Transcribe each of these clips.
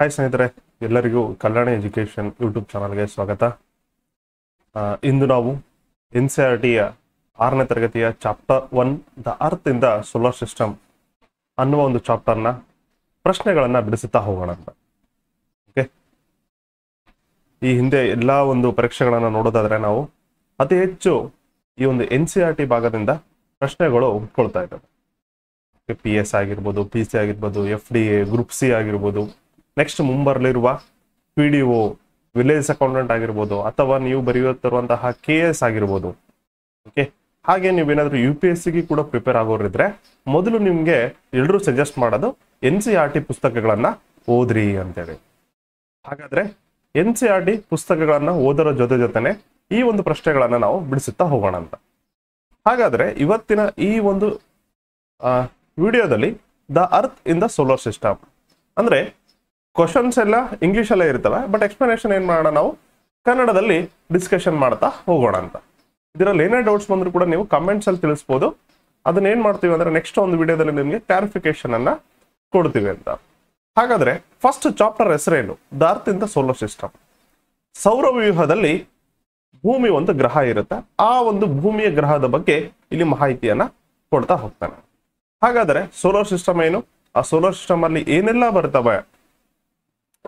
Hi ಸ್ನೇಹಿತರೆ, ಎಲ್ಲರಿಗೂ ಕಲ್ಯಾಣ education YouTube ಚಾನಲ್ಗೆ ಸ್ವಾಗತ. ಇಂದು ನಾವು NCERTಯ 6ನೇ ತರಗತಿಯ chapter 1 the earth in the solar system ಅನ್ನುವ ಒಂದು ಚಾಪ್ಟರ್ನ ಪ್ರಶ್ನೆಗಳನ್ನು ಬಿಡಿಸುತ್ತಾ ಹೋಗೋಣ ಅಂತ. ಓಕೆ, ಈ ಹಿಂದೆ ಎಲ್ಲ ಒಂದು ಪರೀಕ್ಷೆಗಳನ್ನು ನೋಡೋದಾದ್ರೆ ನಾವು ಅತಿ ಹೆಚ್ಚು ಈ ಒಂದು NCERT ಭಾಗದಿಂದ ಪ್ರಶ್ನೆಗಳು ಹುಟ್ಕೊಳ್ತಾ ಇದ್ದಾವೆ. PS ಆಗಿರ್ಬೋದು, PC ಆಗಿರ್ಬೋದು, FDA, ಗ್ರೂಪ್ C ಆಗಿರ್ಬೋದು, ನೆಕ್ಸ್ಟ್ ಮುಂಬರಲಿರುವ PDO, ವಿಲೇಜ್ ಅಕೌಂಟೆಂಟ್ ಆಗಿರ್ಬೋದು, ಅಥವಾ ನೀವು ಬರೆಯುತ್ತಿರುವಂತಹ KS ಆಗಿರ್ಬೋದು. ಓಕೆ, ಹಾಗೆ ನೀವೇನಾದ್ರೂ UPSCಗೆ ಕೂಡ ಪ್ರಿಪೇರ್ ಆಗೋರಿದ್ರೆ ಮೊದಲು ನಿಮ್ಗೆ ಎಲ್ಲರೂ ಸಜೆಸ್ಟ್ ಮಾಡೋದು NCERT ಪುಸ್ತಕಗಳನ್ನ ಓದ್ರಿ ಅಂತೇಳಿ. ಹಾಗಾದ್ರೆ NCERT ಪುಸ್ತಕಗಳನ್ನ ಓದರೋ ಜೊತೆನೆ ಈ ಒಂದು ಪ್ರಶ್ನೆಗಳನ್ನ ನಾವು ಬಿಡಿಸುತ್ತಾ ಹೋಗೋಣ ಅಂತ. ಹಾಗಾದ್ರೆ ಇವತ್ತಿನ ಈ ಒಂದು ವಿಡಿಯೋದಲ್ಲಿ the earth in the solar system ಅಂದ್ರೆ ಕ್ವಶನ್ಸ್ ಎಲ್ಲ ಇಂಗ್ಲಿಷ್ ಅಲ್ಲೇ ಇರ್ತವೆ, ಬಟ್ ಎಕ್ಸ್ಪ್ಲನೇಷನ್ ಏನ್ ಮಾಡೋಣ, ನಾವು ಕನ್ನಡದಲ್ಲಿ ಡಿಸ್ಕಷನ್ ಮಾಡ್ತಾ ಹೋಗೋಣ ಅಂತ. ಇದರಲ್ಲಿ ಏನೇ ಡೌಟ್ಸ್ ಬಂದ್ರು ಕೂಡ ನೀವು ಕಮೆಂಟ್ಸ್ ಅಲ್ಲಿ ತಿಳಿಸ್ಬೋದು. ಅದನ್ನ ಏನ್ ಮಾಡ್ತೀವಿ ಅಂದ್ರೆ ನೆಕ್ಸ್ಟ್ ಒಂದು ವಿಡಿಯೋದಲ್ಲಿ ನಿಮಗೆ ಕ್ಲಾರಿಫಿಕೇಶನ್ ಅನ್ನ ಕೊಡ್ತೀವಿ ಅಂತ. ಹಾಗಾದ್ರೆ ಫಸ್ಟ್ ಚಾಪ್ಟರ್ ಹೆಸರೇನು? The earth in the solar system. ಸೌರವ್ಯೂಹದಲ್ಲಿ ಭೂಮಿ ಒಂದು ಗ್ರಹ ಇರುತ್ತೆ. ಆ ಒಂದು ಭೂಮಿಯ ಗ್ರಹದ ಬಗ್ಗೆ ಇಲ್ಲಿ ಮಾಹಿತಿಯನ್ನ ಕೊಡ್ತಾ ಹೋಗ್ತಾನೆ. ಹಾಗಾದ್ರೆ ಸೋಲಾರ್ ಸಿಸ್ಟಮ್ ಏನು? ಆ ಸೋಲಾರ್ ಸಿಸ್ಟಮ್ ಅಲ್ಲಿ ಏನೆಲ್ಲ ಬರ್ತವೆ?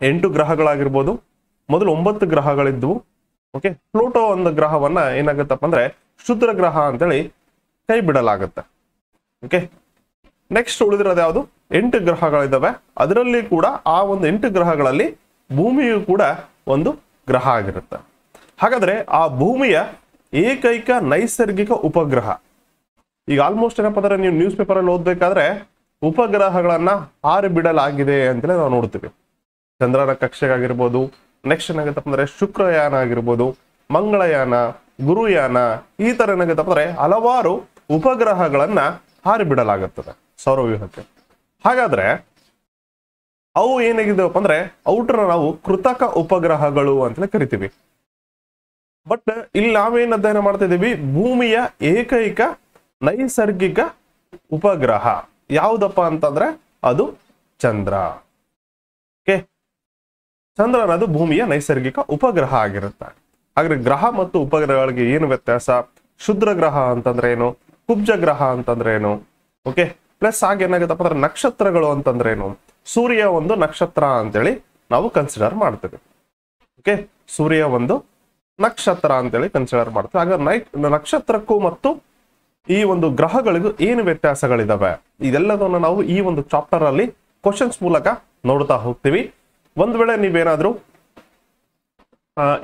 8 ಗ್ರಹಗಳಾಗಿರ್ಬೋದು. ಮೊದಲು 9 ಗ್ರಹಗಳಿದ್ವು. ಓಕೆ, ಪ್ಲೂಟೋ ಒಂದು ಗ್ರಹವನ್ನ ಏನಾಗುತ್ತಪ್ಪ ಅಂದ್ರೆ ಕ್ಷುದ್ರ ಗ್ರಹ ಅಂತೇಳಿ ಕೈ ಬಿಡಲಾಗುತ್ತೆ. ಓಕೆ, ನೆಕ್ಸ್ಟ್ ಉಳಿದಿರೋದು ಯಾವುದು? 8 ಗ್ರಹಗಳಿದ್ದಾವೆ. ಅದರಲ್ಲಿ ಕೂಡ ಆ ಒಂದು 8 ಗ್ರಹಗಳಲ್ಲಿ ಭೂಮಿಯು ಕೂಡ ಒಂದು ಗ್ರಹ ಆಗಿರುತ್ತೆ. ಹಾಗಾದ್ರೆ ಆ ಭೂಮಿಯ ಏಕೈಕ ನೈಸರ್ಗಿಕ ಉಪಗ್ರಹ, ಈಗ ಆಲ್ಮೋಸ್ಟ್ ಏನಪ್ಪ ಅಂದ್ರೆ ನೀವು ನ್ಯೂಸ್ ಪೇಪರ್ ಅಲ್ಲಿ ಓದ್ಬೇಕಾದ್ರೆ ಉಪಗ್ರಹಗಳನ್ನ ಹಾರಿ ಬಿಡಲಾಗಿದೆ ಅಂತಲೇ ನಾವು ನೋಡ್ತೀವಿ. ಚಂದ್ರನ ಕಕ್ಷೆಗಾಗಿರ್ಬೋದು, ನೆಕ್ಸ್ಟ್ ಏನಾಗತ್ತಪ್ಪ ಅಂದ್ರೆ ಶುಕ್ರಯಾನ ಆಗಿರ್ಬೋದು, ಮಂಗಳಯಾನ, ಗುರುಯಾನ, ಈ ತರ ಏನಾಗತ್ತಪ್ಪ ಅಂದ್ರೆ ಹಲವಾರು ಉಪಗ್ರಹಗಳನ್ನ ಹಾರಿ ಬಿಡಲಾಗುತ್ತದೆ ಸೌರವ್ಯೂಹಕ್ಕೆ. ಹಾಗಾದ್ರೆ ಅವು ಏನಾಗಿದ್ದಾವಪ್ಪ ಅಂದ್ರೆ ಔಟ್ರ ನಾವು ಕೃತಕ ಉಪಗ್ರಹಗಳು ಅಂತಲೇ ಕರಿತೀವಿ. ಬಟ್ ಇಲ್ಲಿ ನಾವೇನ್ ಅಧ್ಯಯನ ಮಾಡ್ತಾ ಇದೀವಿ? ಭೂಮಿಯ ಏಕೈಕ ನೈಸರ್ಗಿಕ ಉಪಗ್ರಹ ಯಾವುದಪ್ಪ ಅಂತಂದ್ರೆ ಅದು ಚಂದ್ರ. ಓಕೆ, ಚಂದ್ರ ಅನ್ನೋದು ಭೂಮಿಯ ನೈಸರ್ಗಿಕ ಉಪಗ್ರಹ ಆಗಿರುತ್ತೆ. ಹಾಗಾದ್ರೆ ಗ್ರಹ ಮತ್ತು ಉಪಗ್ರಹಗಳಿಗೆ ಏನು ವ್ಯತ್ಯಾಸ? ಕ್ಷುದ್ರ ಗ್ರಹ ಅಂತಂದ್ರೆ ಏನು? ಕುಬ್ಜ ಗ್ರಹ ಅಂತಂದ್ರೆ ಏನು? ಓಕೆ, ಪ್ಲಸ್ ಹಾಗೆ ಏನಾಗುತ್ತಪ್ಪ ಅಂದ್ರೆ ನಕ್ಷತ್ರಗಳು ಅಂತಂದ್ರೆ ಏನು? ಸೂರ್ಯ ಒಂದು ನಕ್ಷತ್ರ ಅಂತೇಳಿ ನಾವು ಕನ್ಸಿಡರ್ ಮಾಡ್ತೇವೆ. ಓಕೆ, ಸೂರ್ಯ ಒಂದು ನಕ್ಷತ್ರ ಅಂತೇಳಿ ಕನ್ಸಿಡರ್ ಮಾಡ್ತೇವೆ. ಹಾಗಾದ್ರೆ ನಕ್ಷತ್ರಕ್ಕೂ ಮತ್ತು ಈ ಒಂದು ಗ್ರಹಗಳಿಗೂ ಏನು ವ್ಯತ್ಯಾಸಗಳಿದಾವೆ ಇದೆಲ್ಲದನ್ನು ನಾವು ಈ ಒಂದು ಚಾಪ್ಟರ್ ಅಲ್ಲಿ ಕ್ವಶನ್ಸ್ ಮೂಲಕ ನೋಡ್ತಾ ಹೋಗ್ತೀವಿ. ಒಂದ್ ವೇಳೆ ನೀವೇನಾದ್ರೂ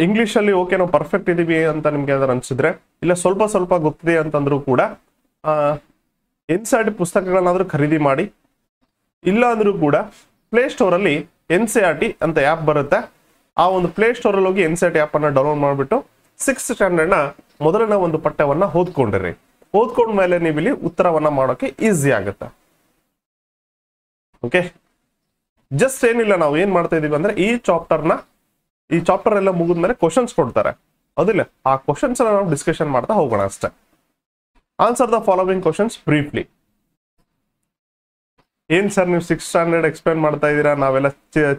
ಇಂಗ್ಲಿಷ್ ಅಲ್ಲಿ ಓಕೆ ನಾವು ಪರ್ಫೆಕ್ಟ್ ಇದೀವಿ ಅಂತ ನಿಮ್ಗೆ ಏನಾದ್ರು ಅನ್ಸಿದ್ರೆ, ಇಲ್ಲ ಸ್ವಲ್ಪ ಸ್ವಲ್ಪ ಗೊತ್ತಿದೆ ಅಂತಂದ್ರೂ ಕೂಡ NCERT ಪುಸ್ತಕಗಳನ್ನಾದ್ರೂ ಖರೀದಿ ಮಾಡಿ. ಇಲ್ಲ ಅಂದ್ರೂ ಕೂಡ ಪ್ಲೇ ಸ್ಟೋರ್ ಅಲ್ಲಿ NCERT ಅಂತ ಆ್ಯಪ್ ಬರುತ್ತೆ. ಆ ಒಂದು ಪ್ಲೇ ಸ್ಟೋರ್ ಅಲ್ಲಿ ಹೋಗಿ NCERT ಆ್ಯಪ್ ಅನ್ನ ಡೌನ್ಲೋಡ್ ಮಾಡಿಬಿಟ್ಟು 6th ಸ್ಟ್ಯಾಂಡರ್ಡ್ ನ ಮೊದಲನೇ ಒಂದು ಪಠ್ಯವನ್ನ ಓದ್ಕೊಂಡಿರಿ. ಓದ್ಕೊಂಡ್ಮೇಲೆ ನೀವು ಇಲ್ಲಿ ಉತ್ತರವನ್ನ ಮಾಡೋಕೆ ಈಸಿ ಆಗುತ್ತೆ. ಓಕೆ, ಜಸ್ಟ್ ಏನಿಲ್ಲ, ನಾವು ಏನ್ ಮಾಡ್ತಾ ಇದೀವಿ ಅಂದ್ರೆ ಈ ಚಾಪ್ಟರ್ ಎಲ್ಲ ಮುಗಿದ್ಮೇಲೆ ಕ್ವಶನ್ಸ್ ಕೊಡ್ತಾರೆ, ಅದಿಲ್ಲ ಆ ಕ್ವಶನ್ಸ್ ನಾವು ಡಿಸ್ಕಷನ್ ಮಾಡ್ತಾ ಹೋಗೋಣ ಅಷ್ಟೇ. Answer the following questions briefly. ಏನ್ ಸರ್ ನೀವು 6th ಸ್ಟ್ಯಾಂಡರ್ಡ್ ಎಕ್ಸ್ಪ್ಲೇನ್ ಮಾಡ್ತಾ ಇದೀರಾ? ನಾವೆಲ್ಲ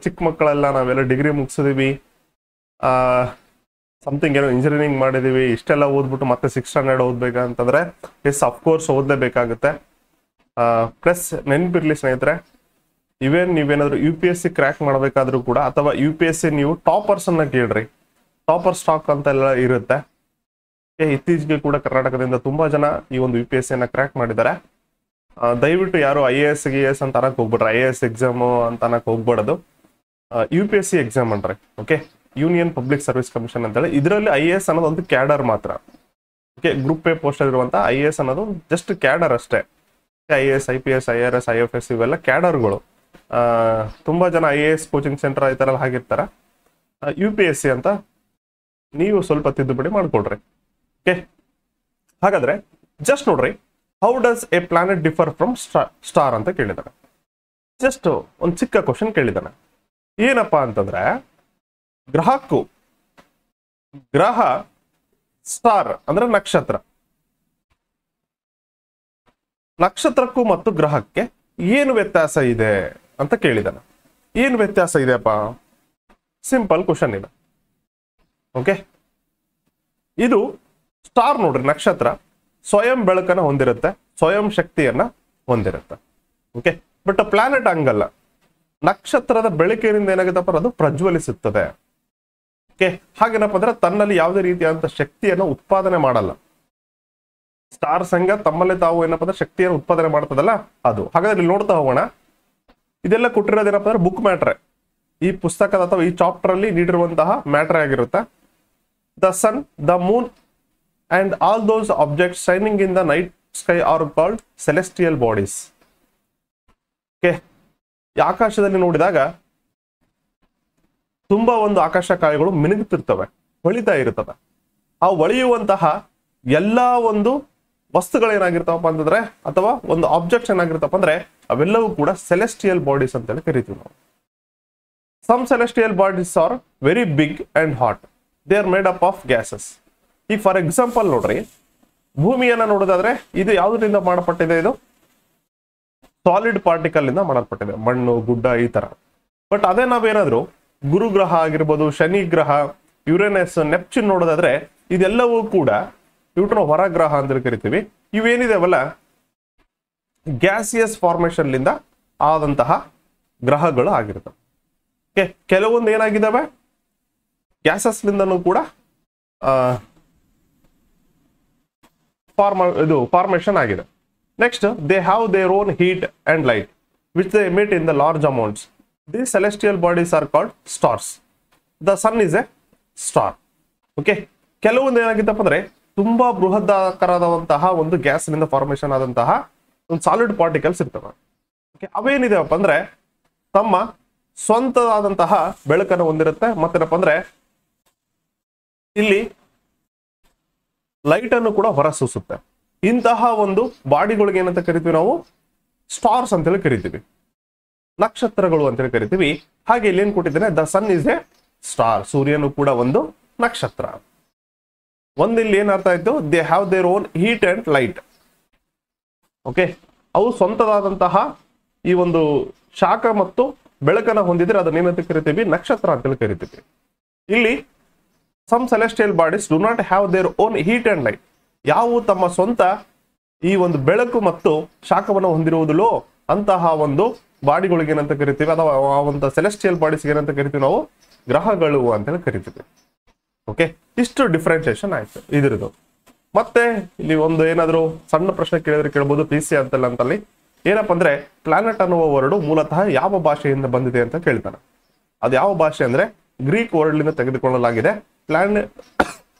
ಚಿಕ್ಕ ಮಕ್ಕಳೆಲ್ಲ, ನಾವೆಲ್ಲ ಡಿಗ್ರಿ ಮುಗಿಸಿದೀವಿ, ಸಮಥಿಂಗ್ ಏನೋ ಇಂಜಿನಿಯರಿಂಗ್ ಮಾಡಿದೀವಿ, ಇಷ್ಟೆಲ್ಲ ಓದ್ಬಿಟ್ಟು ಮತ್ತೆ 6th ಸ್ಟ್ಯಾಂಡರ್ಡ್ ಓದ್ಬೇಕಂತಂದ್ರೆ ಎಸ್ ಅಫ್ಕೋರ್ಸ್ ಓದ್ಲೇಬೇಕಾಗುತ್ತೆ. ಪ್ಲಸ್ ನೆನ್ಪಿರ್ಲಿ ಸ್ನೇಹಿತರೆ, ನೀವೇನಾದ್ರೂ UPSC ಕ್ರ್ಯಾಕ್ ಮಾಡಬೇಕಾದ್ರೂ ಕೂಡ, ಅಥವಾ UPSC ನೀವು ಟಾಪರ್ಸ್ ಅನ್ನ ಕೇಳ್ರಿ, ಟಾಪರ್ ಸ್ಟಾಕ್ ಅಂತ ಎಲ್ಲ ಇರುತ್ತೆ. ಇತ್ತೀಚೆಗೆ ಕೂಡ ಕರ್ನಾಟಕದಿಂದ ತುಂಬಾ ಜನ ಈ ಒಂದು UPSC ಅನ್ನ ಕ್ರ್ಯಾಕ್ ಮಾಡಿದ್ದಾರೆ. ದಯವಿಟ್ಟು ಯಾರು IAS GS ಅಂತ ಅನ್ನಕ್ ಹೋಗ್ಬಿಡ್ರಿ, IAS ಎಕ್ಸಾಮ್ ಅಂತ ಅನ್ನಕ್ ಹೋಗ್ಬೇಡದು. UPSC ಎಕ್ಸಾಮ್ ಅನ್ರಿ. Okay, union public service commission ಅಂತೇಳಿ, ಇದರಲ್ಲಿ IAS ಅನ್ನೋದು ಒಂದು ಕ್ಯಾಡರ್ ಮಾತ್ರ. ಓಕೆ, ಗ್ರೂಪ್ A ಪೋಸ್ಟ್ ಇರುವಂತ IAS ಅನ್ನೋದು ಜಸ್ಟ್ ಕ್ಯಾಡರ್ ಅಷ್ಟೇ. IAS, IPS, IRS, IFS ಇವೆಲ್ಲ ಕ್ಯಾಡರ್ಗಳು. ತುಂಬಾ ಜನ IAS ಕೋಚಿಂಗ್ ಸೆಂಟರ್ ಈ ತರ ಹಾಗಿರ್ತಾರೆ. UPSC ಅಂತ ನೀವು ಸ್ವಲ್ಪ ತಿದ್ದುಪಡಿ ಮಾಡ್ಕೊಳ್ರಿ. ಓಕೆ, ಹಾಗಾದ್ರೆ ಜಸ್ಟ್ ನೋಡ್ರಿ, how does A planet differ from star ಅಂತ ಕೇಳಿದಾನೆ. ಜಸ್ಟ್ ಒಂದು ಚಿಕ್ಕ ಕ್ವಶನ್ ಕೇಳಿದಾನೆ. ಏನಪ್ಪಾ ಅಂತಂದ್ರೆ ಗ್ರಹ ಸ್ಟಾರ್ ಅಂದ್ರೆ ನಕ್ಷತ್ರಕ್ಕೂ ಮತ್ತು ಗ್ರಹಕ್ಕೆ ಏನು ವ್ಯತ್ಯಾಸ ಇದೆ ಅಂತ ಕೇಳಿದಾನೆ. ಏನ್ ವ್ಯತ್ಯಾಸ ಇದೆಯಪ್ಪ? ಸಿಂಪಲ್ ಕ್ವಶನ್ ಇದೆ. ಓಕೆ, ಇದು ಸ್ಟಾರ್ ನೋಡ್ರಿ, ನಕ್ಷತ್ರ ಸ್ವಯಂ ಬೆಳಕನ್ನ ಹೊಂದಿರುತ್ತೆ, ಸ್ವಯಂ ಶಕ್ತಿಯನ್ನ ಹೊಂದಿರುತ್ತೆ. ಓಕೆ, ಬಟ್ ಪ್ಲಾನೆಟ್ ಹಂಗಲ್ಲ. ನಕ್ಷತ್ರದ ಬೆಳಕಿನಿಂದ ಏನಾಗುತ್ತಪ್ಪ, ಅದು ಪ್ರಜ್ವಲಿಸುತ್ತದೆ. ಓಕೆ, ಹಾಗೇನಪ್ಪ ಅಂದ್ರೆ ತನ್ನಲ್ಲಿ ಯಾವುದೇ ರೀತಿಯಾದಂತ ಶಕ್ತಿಯನ್ನು ಉತ್ಪಾದನೆ ಮಾಡಲ್ಲ. ಸ್ಟಾರ್ ಸಂಘ ತಮ್ಮಲ್ಲಿ ತಾವು ಏನಪ್ಪ ಅಂದ್ರೆ ಶಕ್ತಿಯನ್ನು ಉತ್ಪಾದನೆ ಮಾಡ್ತದಲ್ಲ ಅದು. ಹಾಗಾದ್ರೆ ಇಲ್ಲಿ ನೋಡ್ತಾ ಹೋಗೋಣ. ಇದೆಲ್ಲ ಕೊಟ್ಟಿರೋದೇನಪ್ಪ ಅಂದ್ರೆ ಬುಕ್ ಮ್ಯಾಟ್ರೆ, ಈ ಪುಸ್ತಕದ ಅಥವಾ ಈ ಚಾಪ್ಟರ್ ಅಲ್ಲಿ ನೀಡಿರುವಂತಹ ಮ್ಯಾಟ್ರೆ ಆಗಿರುತ್ತೆ. The sun, the moon and all those objects shining in the night sky are called celestial bodies. Okay, ಈ ಆಕಾಶದಲ್ಲಿ ನೋಡಿದಾಗ ತುಂಬಾ ಒಂದು ಆಕಾಶ ಕಾಯಗಳು ಮಿನುಗುತ್ತಿರ್ತವೆ, ಹೊಳಿತಾ ಇರ್ತವೆ. ಆ ಹೊಳೆಯುವಂತಹ ಎಲ್ಲಾ ಒಂದು ವಸ್ತುಗಳೇನಾಗಿರ್ತಾವಪ್ಪ ಅಂತಂದ್ರೆ, ಅಥವಾ ಒಂದು ಆಬ್ಜೆಕ್ಟ್ಸ್ ಏನಾಗಿರ್ತಪ್ಪ ಅಂದ್ರೆ, ಅವೆಲ್ಲವೂ ಕೂಡ ಸೆಲೆಸ್ಟಿಯಲ್ ಬಾಡೀಸ್ ಅಂತೇಳಿ ಕರಿತೀವಿ ನಾವು. Some celestial bodies are very big and hot, they are made up of gases. ಈಗ ಫಾರ್ ಎಕ್ಸಾಂಪಲ್ ನೋಡ್ರಿ, ಭೂಮಿಯನ್ನ ನೋಡೋದಾದ್ರೆ ಇದು ಯಾವುದರಿಂದ ಮಾಡಲ್ಪಟ್ಟಿದೆ? ಇದು ಸಾಲಿಡ್ ಪಾರ್ಟಿಕಲ್ ಇಂದ ಮಾಡಲ್ಪಟ್ಟಿದೆ, ಮಣ್ಣು, ಗುಡ್ಡ, ಈ ತರ. ಬಟ್ ಅದೇ ನಾವೇನಾದ್ರು ಗುರುಗ್ರಹ ಆಗಿರ್ಬೋದು, ಶನಿ ಗ್ರಹ, ಯುರೇನಸ್, ನೆಪ್ಚೂನ್ ನೋಡೋದಾದ್ರೆ ಇದೆಲ್ಲವೂ ಕೂಡ ಇವುನ ಹೊರಗ್ರಹ ಅಂತ ಕರಿತೀವಿ. ಇವೇನಿದಾವಲ್ಲ ಗ್ಯಾಸಿಯಸ್ ಫಾರ್ಮೇಶನ್ ಲಿಂದ ಆದಂತಹ ಗ್ರಹಗಳು ಆಗಿರ್ತವೆ. ಕೆಲವೊಂದು ಏನಾಗಿದ್ದಾವೆ ಗ್ಯಾಸಸ್ ಲಿಂದನೂ ಕೂಡ ಫಾರ್ಮೇಶನ್ ಆಗಿದೆ. Next, they have their own heat and light which they emit in the large amounts. These celestial bodies are called stars. The sun is a star. Okay, ಕೆಲವೊಂದು ಏನಾಗಿತ್ತಪ್ಪ ಅಂದ್ರೆ ತುಂಬಾ ಬೃಹದಾಕಾರದಂತಹ ಒಂದು ಗ್ಯಾಸ್ ನಿಂದ ಫಾರ್ಮೇಶನ್ ಆದಂತಹ ಒಂದು solid particles ಇರ್ತವೆ. Okay, ಅವೇನಿದೆಯಪ್ಪ ಅಂದ್ರೆ ತಮ್ಮ ಸ್ವಂತವಾದಂತಹ ಬೆಳಕನ್ನು ಹೊಂದಿರುತ್ತೆ. ಮತ್ತೇನಪ್ಪ ಅಂದ್ರೆ ಇಲ್ಲಿ ಲೈಟ್ ಅನ್ನು ಕೂಡ ಹೊರಸೂಸುತ್ತೆ. ಇಂತಹ ಒಂದು ಬಾಡಿಗಳಿಗೆ ಏನಂತ ಕರಿತೀವಿ ನಾವು? ಸ್ಟಾರ್ಸ್ ಅಂತೇಳಿ ಕರಿತೀವಿ, ನಕ್ಷತ್ರಗಳು ಅಂತೇಳಿ ಕರಿತೀವಿ. ಹಾಗೆ ಇಲ್ಲಿ ಏನ್ ಕೊಟ್ಟಿದ್ದೇನೆ? The sun is a star, ಸೂರ್ಯನು ಕೂಡ ಒಂದು ನಕ್ಷತ್ರ. ಒಂದಿಲ್ಲಿ ಏನ್ ಅರ್ಥ ಆಯ್ತು? They have their own heat and light. Okay, ಅವು ಸ್ವಂತದಾದಂತಹ ಈ ಒಂದು ಶಾಖ ಮತ್ತು ಬೆಳಕನ್ನ ಹೊಂದಿದ್ರೆ ಅದನ್ನೇನಂತ ಕರಿತೀವಿ? ನಕ್ಷತ್ರ ಅಂತೇಳಿ ಕರಿತೀವಿ. ಇಲ್ಲಿ some celestial bodies do not have their own heat and light. ಯಾವ ತಮ್ಮ ಸ್ವಂತ ಈ ಒಂದು ಬೆಳಕು ಮತ್ತು ಶಾಖವನ್ನು ಹೊಂದಿರುವುದಿಲ್ಲೋ ಅಂತಹ ಒಂದು ಬಾಡಿಗಳಿಗೆ ಏನಂತ ಕರಿತೀವಿ, ಅಥವಾ ಆ ಒಂದು ಸೆಲೆಸ್ಟಿಯಲ್ ಬಾಡೀಸ್ ಏನಂತ ಕರಿತೀವಿ ನಾವು? ಗ್ರಹಗಳು ಅಂತೇಳಿ ಕರಿತೀವಿ. ಓಕೆ, ಇಷ್ಟು ಡಿಫ್ರೆನ್ಸಿಯೇಷನ್ ಆಯ್ತು ಇದ್ರದ್ದು. ಮತ್ತೆ ಇಲ್ಲಿ ಒಂದು ಏನಾದ್ರು ಸಣ್ಣ ಪ್ರಶ್ನೆ ಕೇಳಿದ್ರೆ ಕೇಳ್ಬೋದು, PC ಅಂತಲ್ಲಿ ಏನಪ್ಪ ಅಂದ್ರೆ ಪ್ಲಾನೆಟ್ ಅನ್ನುವ ವರ್ಡ್ ಮೂಲತಃ ಯಾವ ಭಾಷೆಯಿಂದ ಬಂದಿದೆ ಅಂತ ಕೇಳ್ತಾನೆ. ಅದು ಯಾವ ಭಾಷೆ ಅಂದ್ರೆ ಗ್ರೀಕ್ ವರ್ಡ್ ಲಿಂದ ತೆಗೆದುಕೊಳ್ಳಲಾಗಿದೆ.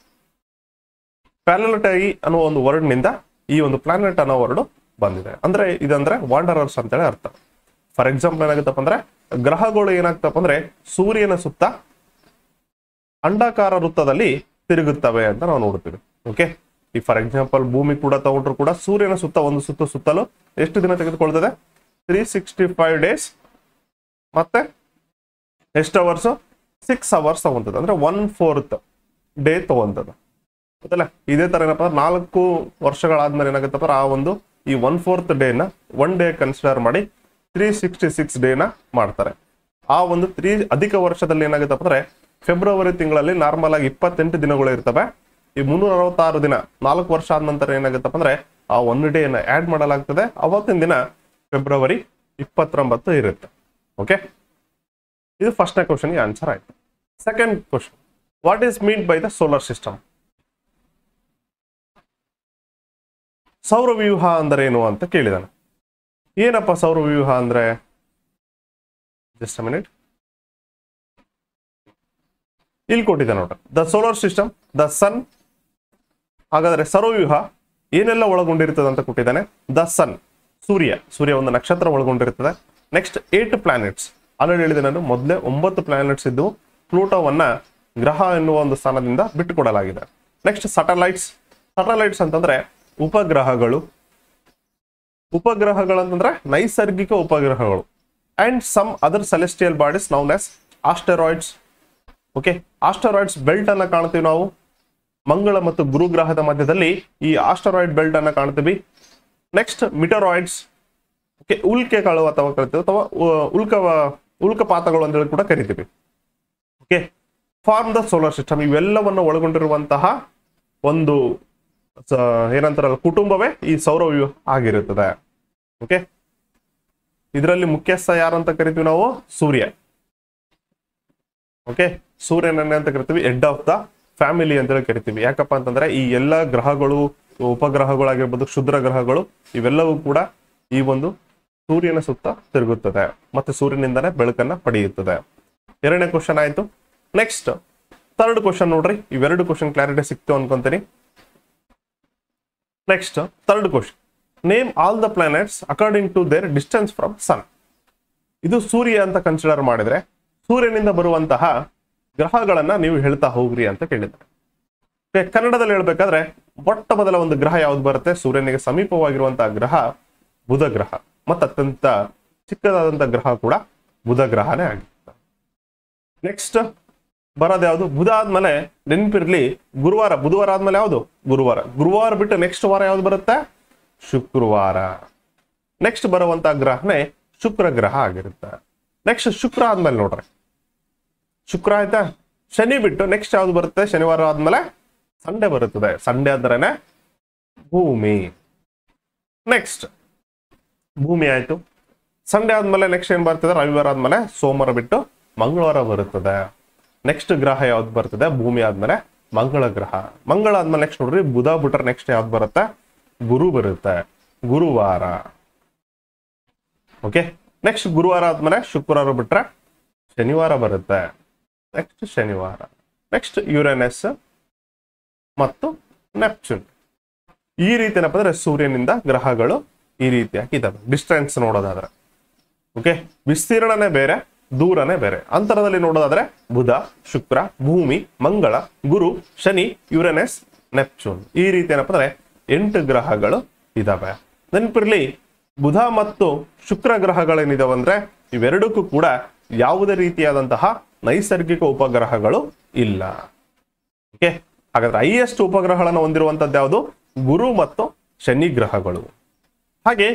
ಪ್ಲಾನೆಟರಿ ಅನ್ನುವ ಒಂದು ವರ್ಡ್ ನಿಂದ ಈ ಒಂದು ಪ್ಲಾನೆಟ್ ಅನ್ನೋ ವರ್ಡ್ ಬಂದಿದೆ. ಅಂದ್ರೆ ಇದಂದ್ರೆ ವಾಂಡರರ್ಸ್ ಅಂತೇಳಿ ಅರ್ಥ. ಫಾರ್ ಎಕ್ಸಾಂಪಲ್ ಏನಾಗುತ್ತಪ್ಪ ಅಂದ್ರೆ ಗ್ರಹಗಳು ಏನಾಗ್ತಪ್ಪ ಅಂದ್ರೆ ಸೂರ್ಯನ ಸುತ್ತ ಅಂಡಾಕಾರ ವೃತ್ತದಲ್ಲಿ ತಿರುಗುತ್ತವೆ ಅಂತ ನಾವು ನೋಡ್ತೀವಿ. ಓಕೆ, ಈ ಫಾರ್ ಎಕ್ಸಾಂಪಲ್ ಭೂಮಿ ಕೂಡ ತಗೊಂಡ್ರು ಕೂಡ ಸೂರ್ಯನ ಸುತ್ತ ಒಂದು ಸುತ್ತಲೂ ಎಷ್ಟು ದಿನ ತೆಗೆದುಕೊಳ್ತದೆ? 365 ಡೇಸ್. ಮತ್ತೆ ಎಷ್ಟು ಅವರ್ಸ್? 6 ಅವರ್ಸ್ ತಗೊಂತದ. ಅಂದ್ರೆ 1/4 ಡೇ ತಗೊಂತದ. ಗೊತ್ತಲ್ಲ? ಇದೇ ತರ ಏನಪ್ಪ 4 ವರ್ಷಗಳಾದ್ಮೇಲೆ ಏನಾಗುತ್ತಪ್ಪ ಆ ಒಂದು ಈ 1/4 ಡೇನ 1 ಡೇ ಕನ್ಸಿಡರ್ ಮಾಡಿ 366 ಡೇನ ಮಾಡ್ತಾರೆ. ಆ ಒಂದು ಅಧಿಕ ವರ್ಷದಲ್ಲಿ ಏನಾಗುತ್ತಪ್ಪ ಅಂದ್ರೆ ಫೆಬ್ರವರಿ ತಿಂಗಳಲ್ಲಿ ನಾರ್ಮಲ್ ಆಗಿ 28 ದಿನಗಳು ಇರ್ತವೆ. ಈ 366 ದಿನ 4 ವರ್ಷ ಆದ ನಂತರ ಏನಾಗುತ್ತಪ್ಪ ಅಂದ್ರೆ ಆ 1 ಡೇನ ಆಡ್ ಮಾಡಲಾಗ್ತದೆ. ಅವತ್ತಿನ ದಿನ ಫೆಬ್ರವರಿ 29 ಇರುತ್ತೆ. ಓಕೆ, ಇದು ಫಸ್ಟ್ನೇ ಕ್ವಶನ್ಗೆ ಆನ್ಸರ್ ಆಯ್ತು. Second question, what is mean by the solar system? ಸೌರವ್ಯೂಹ ಅಂದ್ರೆ ಏನು ಅಂತ ಕೇಳಿದಾನೆ. ಏನಪ್ಪ ಸೌರವ್ಯೂಹ ಅಂದ್ರೆ? ಜಸ್ಟ್ ಅ ಮಿನಿಟ್, ಇಲ್ಲಿ ಕೊಟ್ಟಿದ್ದೆ ನೋಡ್ರಿ. ದ ಸೋಲಾರ್ ಸಿಸ್ಟಮ್, ದ ಸನ್. ಹಾಗಾದ್ರೆ ಸೌರವ್ಯೂಹ ಏನೆಲ್ಲ ಒಳಗೊಂಡಿರ್ತದೆ ಅಂತ ಕೊಟ್ಟಿದ್ದಾನೆ. ದ ಸನ್, ಸೂರ್ಯ ಒಂದು ನಕ್ಷತ್ರ ಒಳಗೊಂಡಿರ್ತದೆ. Next 8 planets. ಆಲ್ರೆಡಿ ಹೇಳಿದೆ ನಾನು, ಮೊದಲೇ 9 ಪ್ಲಾನೆಟ್ಸ್ ಇದ್ದು ಪ್ಲೂಟೋವನ್ನ ಗ್ರಹ ಎನ್ನುವ ಒಂದು ಸ್ಥಾನದಿಂದ ಬಿಟ್ಟುಕೊಡಲಾಗಿದೆ. ನೆಕ್ಸ್ಟ್ ಸಟಲೈಟ್ಸ್ ಅಂತಂದ್ರೆ ಉಪಗ್ರಹಗಳು ಅಂತಂದ್ರೆ ನೈಸರ್ಗಿಕ ಉಪಗ್ರಹಗಳು. And some other celestial bodies known as asteroids. Okay, asteroids belt ಅನ್ನ ಕಾಣ್ತೀವಿ ನಾವು ಮಂಗಳ ಮತ್ತು ಗುರು ಗ್ರಹದ ಮಧ್ಯದಲ್ಲಿ. ಈ ಆಸ್ಟೆರಾಯ್ಡ್ ಬೆಲ್ಟ್ ಅನ್ನ ಕಾಣ್ತೀವಿ. ನೆಕ್ಸ್ಟ್ ಮಿಟರಾಯ್ಡ್ಸ್. ಓಕೆ, ಉಲ್ಕೆಗಳು ಅಥವಾ ಉಲ್ಕ ಉಲ್ಕಪಾತಗಳು ಅಂತ ಹೇಳಿ ಕೂಡ ಕರಿತೀವಿ. Okay, form the solar system, ಇವೆಲ್ಲವನ್ನು ಒಳಗೊಂಡಿರುವಂತಹ ಒಂದು ಏನಂತಾರಲ್ಲ ಕುಟುಂಬವೇ ಈ ಸೌರವ್ಯೂಹ ಆಗಿರುತ್ತದೆ. ಓಕೆ, ಇದರಲ್ಲಿ ಮುಖ್ಯಸ್ಥ ಯಾರು ಅಂತ ಕರಿತೀವಿ ನಾವು? ಸೂರ್ಯ. ಓಕೆ, ಸೂರ್ಯನನ್ನೇ ಅಂತ ಕರಿತೀವಿ ಹೆಡ್ ಆಫ್ ದ ಫ್ಯಾಮಿಲಿ ಅಂತೇಳಿ ಕರಿತೀವಿ. ಯಾಕಪ್ಪ ಅಂತಂದ್ರೆ ಈ ಎಲ್ಲ ಗ್ರಹಗಳು, ಉಪಗ್ರಹಗಳಾಗಿರ್ಬೋದು, ಕ್ಷುದ್ರ ಗ್ರಹಗಳು, ಇವೆಲ್ಲವೂ ಕೂಡ ಈ ಒಂದು ಸೂರ್ಯನ ಸುತ್ತ ತಿರುಗುತ್ತದೆ ಮತ್ತೆ ಸೂರ್ಯನಿಂದನೇ ಬೆಳಕನ್ನ ಪಡೆಯುತ್ತದೆ. ಎರಡನೇ ಕ್ವಶನ್ ಆಯ್ತು. ನೆಕ್ಸ್ಟ್ ಥರ್ಡ್ ಕ್ವಶನ್ ನೋಡ್ರಿ, ಇವೆರಡು ಕ್ವಶನ್ ಕ್ಲಾರಿಟಿ ಸಿಕ್ತು ಅನ್ಕೊಂತೀನಿ. Next third question, name all the planets according to their distance from sun. ಇದು ಸೂರ್ಯ ಅಂತ ಕನ್ಸಿಡರ್ ಮಾಡಿದ್ರೆ ಸೂರ್ಯನಿಂದ ಬರುವಂತಹ ಗ್ರಹಗಳನ್ನ ನೀವು ಹೇಳ್ತಾ ಹೋಗ್ರಿ ಅಂತ ಕೇಳಿದ್ದಾರೆ. ಕನ್ನಡದಲ್ಲಿ ಹೇಳ್ಬೇಕಾದ್ರೆ ಮೊಟ್ಟ ಮೊದಲ ಒಂದು ಗ್ರಹ ಯಾವ್ದು ಬರುತ್ತೆ? ಸೂರ್ಯನಿಗೆ ಸಮೀಪವಾಗಿರುವಂತಹ ಗ್ರಹ ಬುಧ ಗ್ರಹ, ಮತ್ತು ಅತ್ಯಂತ ಚಿಕ್ಕದಾದಂತಹ ಗ್ರಹ ಕೂಡ ಬುಧ ಗ್ರಹನೇ ಆಗಿರುತ್ತೆ. ನೆಕ್ಸ್ಟ್ ಬರೋದು ಯಾವುದು? ಬುಧ ಆದ್ಮೇಲೆ ನೆನಪಿರ್ಲಿ ಗುರುವಾರ. ಬುಧವಾರ ಆದ್ಮೇಲೆ ಯಾವುದು? ಗುರುವಾರ. ಗುರುವಾರ ಬಿಟ್ಟು ನೆಕ್ಸ್ಟ್ ವಾರ ಯಾವ್ದು ಬರುತ್ತೆ? ಶುಕ್ರವಾರ. ನೆಕ್ಸ್ಟ್ ಬರುವಂತಹ ಗ್ರಹನೇ ಶುಕ್ರ ಗ್ರಹ ಆಗಿರುತ್ತೆ. ನೆಕ್ಸ್ಟ್ ಶುಕ್ರ ಆದ್ಮೇಲೆ ನೋಡ್ರಿ, ಶುಕ್ರ ಆಯ್ತಾ, ಶನಿ ಬಿಟ್ಟು ನೆಕ್ಸ್ಟ್ ಯಾವ್ದು ಬರುತ್ತೆ? ಶನಿವಾರ ಆದ್ಮೇಲೆ ಸಂಡೇ ಬರುತ್ತದೆ. ಸಂಡೇ ಅಂದ್ರೇನೆ ಭೂಮಿ. ನೆಕ್ಸ್ಟ್ ಭೂಮಿ ಆಯ್ತು. ಸಂಡೇ ಆದ್ಮೇಲೆ ನೆಕ್ಸ್ಟ್ ಏನ್ ಬರ್ತದೆ? ರವಿವಾರ ಆದ್ಮೇಲೆ ಸೋಮವಾರ ಬಿಟ್ಟು ಮಂಗಳವಾರ ಬರುತ್ತದೆ. ನೆಕ್ಸ್ಟ್ ಗ್ರಹ ಯಾವ್ದು ಬರ್ತದೆ? ಭೂಮಿ ಆದ್ಮೇಲೆ ಮಂಗಳ ಗ್ರಹ. ಮಂಗಳ ಆದ್ಮೇಲೆ ನೆಕ್ಸ್ಟ್ ನೋಡ್ರಿ ಬುಧ ಬಿಟ್ರೆ ನೆಕ್ಸ್ಟ್ ಯಾವ್ದು ಬರುತ್ತೆ? ಗುರು ಬರುತ್ತೆ, ಗುರುವಾರ. ಓಕೆ, ನೆಕ್ಸ್ಟ್ ಗುರುವಾರ ಆದ್ಮೇಲೆ ಶುಕ್ರವಾರ ಬಿಟ್ರೆ ಶನಿವಾರ ಬರುತ್ತೆ. ನೆಕ್ಸ್ಟ್ ಶನಿವಾರ. ನೆಕ್ಸ್ಟ್ ಯುರೇನಸ್ ಮತ್ತು ನೆಪ್ಚೂನ್. ಈ ರೀತಿ ಏನಪ್ಪ ಅಂದ್ರೆ ಸೂರ್ಯನಿಂದ ಗ್ರಹಗಳು ಈ ರೀತಿಯಾಗಿ ಇದಾವೆ ಡಿಸ್ಟೆನ್ಸ್ ನೋಡೋದಾದ್ರೆ. ಓಕೆ, ವಿಸ್ತೀರ್ಣನೇ ಬೇರೆ, ದೂರನೇ ಬೇರೆ. ಅಂತರದಲ್ಲಿ ನೋಡೋದಾದ್ರೆ ಬುಧ, ಶುಕ್ರ, ಭೂಮಿ, ಮಂಗಳ, ಗುರು, ಶನಿ, ಯುರೇನಸ್, ನೆಪ್ಚೂನ್. ಈ ರೀತಿ ಏನಪ್ಪ ಅಂದ್ರೆ 8 ಗ್ರಹಗಳು ಇದಾವೆ. ನೆನಪಿರ್ಲಿ, ಬುಧ ಮತ್ತು ಶುಕ್ರ ಗ್ರಹಗಳೇನಿದಾವೆ ಅಂದ್ರೆ ಇವೆರಡಕ್ಕೂ ಕೂಡ ಯಾವುದೇ ರೀತಿಯಾದಂತಹ ನೈಸರ್ಗಿಕ ಉಪಗ್ರಹಗಳು ಇಲ್ಲ. ಓಕೆ, ಹಾಗಾದ್ರೆ ಹೈಯೆಸ್ಟ್ ಉಪಗ್ರಹಗಳನ್ನು ಹೊಂದಿರುವಂತದ್ದು ಯಾವುದು? ಗುರು ಮತ್ತು ಶನಿ ಗ್ರಹಗಳು. ಹಾಗೆ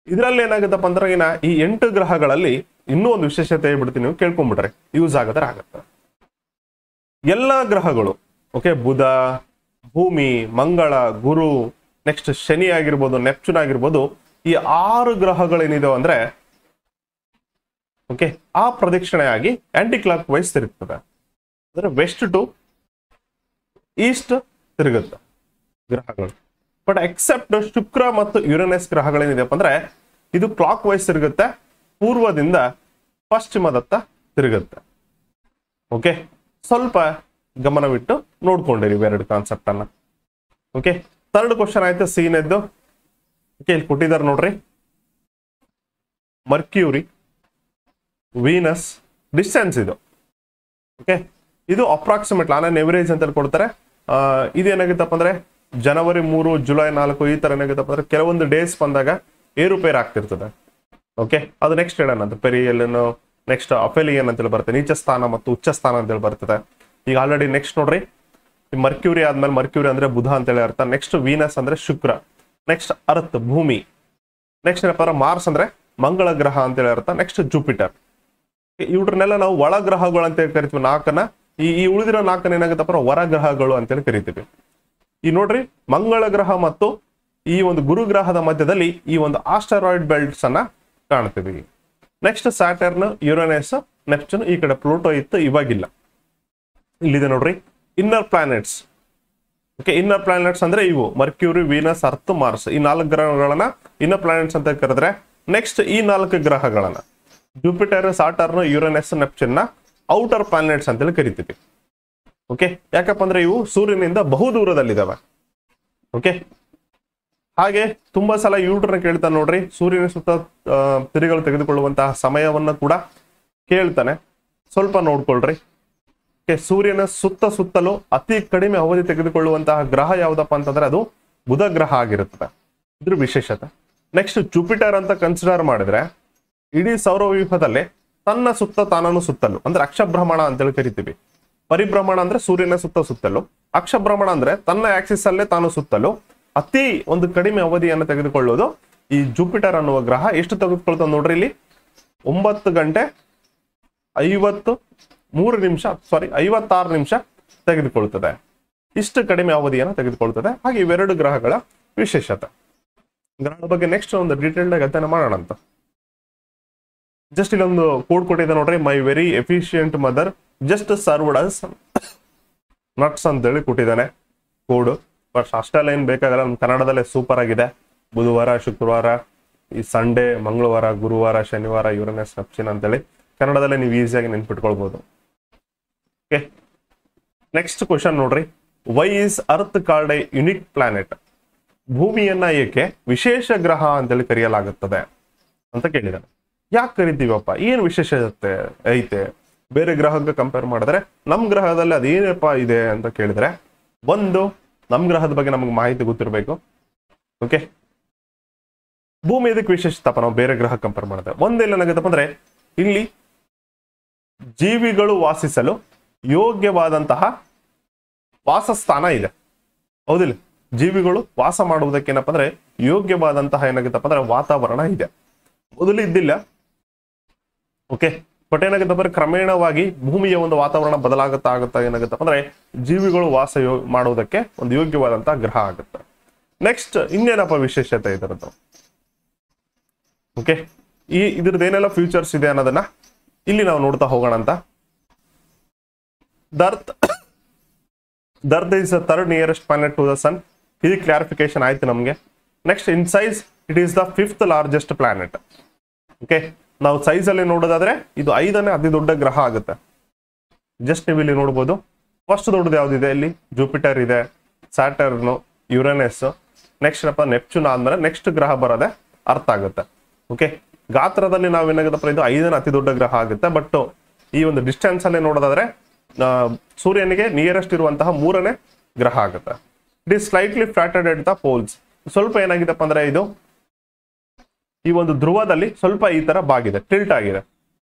ಇದರಲ್ಲಿ ಏನಾಗುತ್ತಪ್ಪ ಅಂದ್ರೆ ಈ 8 ಗ್ರಹಗಳಲ್ಲಿ ಇನ್ನೂ ಒಂದು ವಿಶೇಷತೆ ಹೇಳ್ಬಿಡ್ತೀನಿ, ನೀವು ಕೇಳ್ಕೊಂಡ್ಬಿಟ್ರೆ ಯೂಸ್ ಆಗದ್ರೆ ಆಗತ್ತೆ. ಎಲ್ಲಾ ಗ್ರಹಗಳು, ಓಕೆ, ಬುಧ, ಭೂಮಿ, ಮಂಗಳ, ಗುರು, ನೆಕ್ಸ್ಟ್ ಶನಿ ಆಗಿರ್ಬೋದು, ನೆಪ್ಚೂನ್ ಆಗಿರ್ಬೋದು, ಈ 6 ಗ್ರಹಗಳೇನಿದಾವೆ ಅಂದ್ರೆ ಓಕೆ ಆ ಪ್ರದಕ್ಷಿಣೆಯಾಗಿ ಆಂಟಿ ಕ್ಲಾಕ್ ವೈಸ್ ತಿರುಗ್ತದೆ. ಅಂದ್ರೆ ವೆಸ್ಟ್ ಟು ಈಸ್ಟ್ ತಿರುಗುತ್ತೆ ಗ್ರಹಗಳು. ಬಟ್ ಎಕ್ಸೆಪ್ಟ್ ಶುಕ್ರ ಮತ್ತು ಯುರೇನಸ್ ಗ್ರಹಗಳೇನಿದೆಯಪ್ಪ ಅಂದ್ರೆ ಇದು ಕ್ಲಾಕ್ ವೈಸ್ ತಿರುಗುತ್ತೆ, ಪೂರ್ವದಿಂದ ಪಶ್ಚಿಮದತ್ತ ತಿರುಗುತ್ತೆ. ಓಕೆ, ಸ್ವಲ್ಪ ಗಮನವಿಟ್ಟು ನೋಡ್ಕೊಂಡಿರಿ ಇವೆರಡು ಕಾನ್ಸೆಪ್ಟ್ ಅನ್ನ. ಓಕೆ, ಥರ್ಡ್ ಕ್ವಶನ್ ಆಯ್ತು ಸೀನ್ ಎದ್ದು. ಓಕೆ, ಇಲ್ಲಿ ಕೊಟ್ಟಿದ್ದಾರೆ ನೋಡ್ರಿ, ಮರ್ಕ್ಯೂರಿ, ವೀನಸ್ ಡಿಸ್ಟೆನ್ಸ್ ಇದು. ಓಕೆ, ಇದು ಅಪ್ರಾಕ್ಸಿಮೇಟ್ ಆನ್ ಎವರೇಜ್ ಅಂತ ಕೊಡ್ತಾರೆ. ಇದೇನಾಗುತ್ತಪ್ಪ ಅಂದ್ರೆ ಜನವರಿ 3, ಜುಲೈ 4 ಈ ತರ ಏನಾಗುತ್ತಪ್ಪ ಅಂದ್ರೆ ಕೆಲವೊಂದು ಡೇಸ್ ಬಂದಾಗ ಏರುಪೇರು ಆಗ್ತಿರ್ತದೆ. ಓಕೆ, ಅದು ನೆಕ್ಸ್ಟ್ ಹೇಳೋಣ ಅಂತ. ಪೆರಿಯಲಿಯನ್, ನೆಕ್ಸ್ಟ್ ಅಫೆಲಿಯನ್ ಅಂತೇಳಿ ಬರುತ್ತೆ, ನೀಚ ಸ್ಥಾನ ಮತ್ತು ಉಚ್ಚ ಸ್ಥಾನ ಅಂತೇಳಿ ಬರ್ತದೆ. ಈಗ ಆಲ್ರೆಡಿ ನೆಕ್ಸ್ಟ್ ನೋಡ್ರಿ, ಮರ್ಕ್ಯೂರಿ ಆದ್ಮೇಲೆ ಮರ್ಕ್ಯೂರಿ ಅಂದ್ರೆ ಬುಧ ಅಂತೇಳಿ ಅರ್ಥ. ನೆಕ್ಸ್ಟ್ ವೀನಸ್ ಅಂದ್ರೆ ಶುಕ್ರ, ನೆಕ್ಸ್ಟ್ ಅರ್ತ್ ಭೂಮಿ, ನೆಕ್ಸ್ಟ್ ಏನಪ್ಪ ಅಂದ್ರೆ ಮಾರ್ಸ್ ಅಂದ್ರೆ ಮಂಗಳ ಗ್ರಹ ಅಂತೇಳಿ ಅರ್ಥ. Next Jupiter. ಇವ್ರನ್ನೆಲ್ಲ ನಾವು ಒಳ ಗ್ರಹಗಳು ಅಂತ ಕರಿತೀವಿ. 4ನ ಈ ಉಳಿದಿರೋ 4 ಏನಾಗುತ್ತಪ್ಪ ಹೊರ ಗ್ರಹಗಳು ಅಂತೇಳಿ ಕರಿತೀವಿ. ಈ ನೋಡ್ರಿ, ಮಂಗಳ ಗ್ರಹ ಮತ್ತು ಈ ಒಂದು ಗುರು ಗ್ರಹದ ಮಧ್ಯದಲ್ಲಿ ಈ ಒಂದು ಆಸ್ಟರಾಯ್ಡ್ ಬೆಲ್ಟ್ಸ್ ಅನ್ನ ಕಾಣ್ತೀವಿ. Next Saturn, Uranus, Neptune. ಈ ಕಡೆ ಪ್ಲೂಟೋ ಇತ್ತು, ಇವಾಗಿಲ್ಲ. ಇಲ್ಲಿದೆ ನೋಡ್ರಿ inner planets. Okay, inner planets ಅಂದ್ರೆ ಇವು ಮರ್ಕ್ಯೂರಿ, ವೀನಸ್, ಅರ್ತ್, ಮಾರ್ಸ್. ಈ 4 ಗ್ರಹಗಳನ್ನ ಇನ್ನರ್ ಪ್ಲಾನೆಟ್ಸ್ ಅಂತ ಕರೆದ್ರೆ, ನೆಕ್ಸ್ಟ್ ಈ 4 ಗ್ರಹಗಳನ್ನ ಜುಪಿಟರ್, ಸಾಟರ್ನ್, ಯುರೇನಸ್, ನೆಪ್ಚೂನ್ ನ ಔಟರ್ ಪ್ಲಾನೆಟ್ಸ್ ಅಂತೇಳಿ ಕರಿತೀವಿ. ಓಕೆ, ಯಾಕಪ್ಪ ಅಂದ್ರೆ ಇವು ಸೂರ್ಯನಿಂದ ಬಹು ದೂರದಲ್ಲಿದ್ದಾವೆ. ಓಕೆ, ಹಾಗೆ ತುಂಬಾ ಸಲ ಯೂಟ್ಯೂಬ್ನ ಕೇಳ್ತಾನೆ ನೋಡ್ರಿ, ಸೂರ್ಯನ ಸುತ್ತ ತಿರುಗಲು ತೆಗೆದುಕೊಳ್ಳುವಂತಹ ಸಮಯವನ್ನ ಕೂಡ ಕೇಳ್ತಾನೆ, ಸ್ವಲ್ಪ ನೋಡ್ಕೊಳ್ರಿ. ಓಕೆ, ಸೂರ್ಯನ ಸುತ್ತಲೂ ಅತಿ ಕಡಿಮೆ ಅವಧಿ ತೆಗೆದುಕೊಳ್ಳುವಂತಹ ಗ್ರಹ ಯಾವ್ದಪ್ಪ ಅಂತಂದ್ರೆ ಅದು ಬುಧ ಗ್ರಹ ಆಗಿರುತ್ತದೆ. ಇದ್ರ ವಿಶೇಷತೆ. ನೆಕ್ಸ್ಟ್ ಜುಪಿಟರ್ ಅಂತ ಕನ್ಸಿಡರ್ ಮಾಡಿದ್ರೆ ಇಡೀ ಸೌರವ್ಯೂಹದಲ್ಲಿ ತನ್ನ ಸುತ್ತ ತಾನನ್ನು ಸುತ್ತಲು ಅಂದ್ರೆ ಅಕ್ಷಭ್ರಮಣ ಅಂತೇಳಿ ಕರಿತೀವಿ. ಪರಿಭ್ರಮಣ ಅಂದ್ರೆ ಸೂರ್ಯನ ಸುತ್ತಲು, ಅಕ್ಷಭ್ರಮಣ ಅಂದ್ರೆ ತನ್ನ ಆಕ್ಸಿಸ್ ಅಲ್ಲೇ ತಾನು ಸುತ್ತಲು ಅತಿ ಒಂದು ಕಡಿಮೆ ಅವಧಿಯನ್ನು ತೆಗೆದುಕೊಳ್ಳೋದು ಈ ಜುಪಿಟರ್ ಅನ್ನುವ ಗ್ರಹ. ಎಷ್ಟು ತೆಗೆದುಕೊಳ್ತದೆ ನೋಡ್ರಿ, ಇಲ್ಲಿ 9 ಗಂಟೆ 56 ನಿಮಿಷ ತೆಗೆದುಕೊಳ್ತದೆ. ಇಷ್ಟು ಕಡಿಮೆ ಅವಧಿಯನ್ನು ತೆಗೆದುಕೊಳ್ತದೆ. ಹಾಗೆ ಇವೆರಡು ಗ್ರಹಗಳ ವಿಶೇಷತೆ. ಗ್ರಹಗಳ ಬಗ್ಗೆ ನೆಕ್ಸ್ಟ್ ಒಂದು ಡೀಟೇಲ್ಡ್ ಆಗಿ ಅಧ್ಯಯನ ಮಾಡೋಣ ಅಂತ. ಜಸ್ಟ್ ಇಲ್ಲೊಂದು ಕೋಡ್ ಕೊಟ್ಟಿದೆ ನೋಡ್ರಿ, my very efficient mother just served us nuts ಅಂತೇಳಿ ಕೊಟ್ಟಿದ್ದಾನೆ ಕೋಡ್. ಬಟ್ ಅಷ್ಟೆಲ್ಲ ಏನ್ ಬೇಕಾಗಲ್ಲ, ನಮ್ಮ ಕನ್ನಡದಲ್ಲೇ ಸೂಪರ್ ಆಗಿದೆ. ಬುಧವಾರ, ಶುಕ್ರವಾರ, ಈ ಸಂಡೇ, ಮಂಗಳವಾರ, ಗುರುವಾರ, ಶನಿವಾರ, ಯುರೇನಸ್, ನೆಪ್ಚೂನ್ ಅಂತೇಳಿ ಕನ್ನಡದಲ್ಲೇ ನೀವು ಈಸಿಯಾಗಿ ನೆನ್ಪಿಟ್ಕೊಳ್ಬಹುದು. ಓಕೆ, ನೆಕ್ಸ್ಟ್ ಕ್ವಶನ್ ನೋಡ್ರಿ, why is earth called a unique planet? ಭೂಮಿಯನ್ನ ಏಕೆ ವಿಶೇಷ ಗ್ರಹ ಅಂತೇಳಿ ಕರೆಯಲಾಗುತ್ತದೆ ಅಂತ ಕೇಳಿದಾನೆ. ಯಾಕೆ ಕರಿತೀವಪ್ಪ, ಏನು ವಿಶೇಷತೆ ಐತೆ ಬೇರೆ ಗ್ರಹಕ್ಕೆ ಕಂಪೇರ್ ಮಾಡಿದ್ರೆ? ನಮ್ ಗ್ರಹದಲ್ಲಿ ಅದೇನಪ್ಪ ಇದೆ ಅಂತ ಕೇಳಿದ್ರೆ, ಒಂದು ನಮ್ ಗ್ರಹದ ಬಗ್ಗೆ ನಮ್ಗೆ ಮಾಹಿತಿ ಗೊತ್ತಿರಬೇಕು. ಓಕೆ, ಭೂಮಿ ಇದಕ್ಕೆ ವಿಶೇಷತಪ್ಪ ನಾವು ಬೇರೆ ಗ್ರಹ ಕಂಪೇರ್ ಮಾಡಿದ್ರೆ. ಒಂದೇನಾಗುತ್ತಪ್ಪ ಅಂದ್ರೆ, ಇಲ್ಲಿ ಜೀವಿಗಳು ವಾಸಿಸಲು ಯೋಗ್ಯವಾದಂತಹ ವಾಸಸ್ಥಾನ ಇದೆ. ಹೌದಿಲ್ಲ, ಜೀವಿಗಳು ವಾಸ ಮಾಡುವುದಕ್ಕೆ ಏನಪ್ಪ ಅಂದ್ರೆ ಯೋಗ್ಯವಾದಂತಹ ಏನಾಗುತ್ತಪ್ಪ ಅಂದ್ರೆ ವಾತಾವರಣ ಇದೆ. ಮೊದಲು ಇದ್ದಿಲ್ಲ. ಓಕೆ, ಬಟ್ ಏನಾಗುತ್ತಪ್ಪ ಅಂದ್ರೆ ಕ್ರಮೇಣವಾಗಿ ಭೂಮಿಯ ಒಂದು ವಾತಾವರಣ ಬದಲಾಗುತ್ತಾ ಏನಾಗುತ್ತಪ್ಪ ಅಂದ್ರೆ ಜೀವಿಗಳು ವಾಸ ಮಾಡುವುದಕ್ಕೆ ಒಂದು ಯೋಗ್ಯವಾದಂತಹ ಗ್ರಹ ಆಗುತ್ತೆ. ನೆಕ್ಸ್ಟ್ ಇನ್ನೇನಪ್ಪ ವಿಶೇಷತೆ ಇದರದ್ದು? ಓಕೆ, ಇದ್ರದ್ದು ಏನೆಲ್ಲ ಫ್ಯೂಚರ್ಸ್ ಇದೆ ಅನ್ನೋದನ್ನ ಇಲ್ಲಿ ನಾವು ನೋಡ್ತಾ ಹೋಗೋಣ ಅಂತ. The earth is the third nearest planet to the sun. ಇದು ಕ್ಲಾರಿಫಿಕೇಶನ್ ಆಯ್ತು ನಮಗೆ. Next, in size it is the 5th largest planet. Okay, ನಾವು ಸೈಜ್ ಅಲ್ಲಿ ನೋಡೋದಾದ್ರೆ ಇದು 5ನೇ ಅತಿ ದೊಡ್ಡ ಗ್ರಹ ಆಗುತ್ತೆ. ಜಸ್ಟ್ ನೀವು ಇಲ್ಲಿ ನೋಡ್ಬೋದು. ಫಸ್ಟ್ ದೊಡ್ಡದು ಯಾವ್ದಿದೆ? ಇಲ್ಲಿ ಜುಪಿಟರ್ ಇದೆ, ಸ್ಯಾಟರ್ನ್, ಯುರೇನಸ್, ನೆಕ್ಸ್ಟ್ ನೆಪ್ಚೂನ್ ಆದ್ಮೇಲೆ ನೆಕ್ಸ್ಟ್ ಗ್ರಹ ಬರೋದೆ ಅರ್ಥ ಆಗುತ್ತೆ. ಓಕೆ, ಗಾತ್ರದಲ್ಲಿ ನಾವೇನಾಗುತ್ತಪ್ಪ ಇದು 5ನೇ ಅತಿ ದೊಡ್ಡ ಗ್ರಹ ಆಗುತ್ತೆ. ಬಟ್ ಈ ಒಂದು ಡಿಸ್ಟೆನ್ಸ್ ಅಲ್ಲಿ ನೋಡೋದಾದ್ರೆ ಸೂರ್ಯನಿಗೆ ನಿಯರೆಸ್ಟ್ ಇರುವಂತಹ 3ನೇ ಗ್ರಹ ಆಗುತ್ತೆ. It is slightly flatted at the poles. ಸ್ವಲ್ಪ ಏನಾಗಿದೆಪ್ಪ ಅಂದ್ರೆ ಇದು ಈ ಒಂದು ಧ್ರುವದಲ್ಲಿ ಸ್ವಲ್ಪ ಈ ತರ ಬಾಗಿದೆ, ಟಿಲ್ಟ್ ಆಗಿದೆ.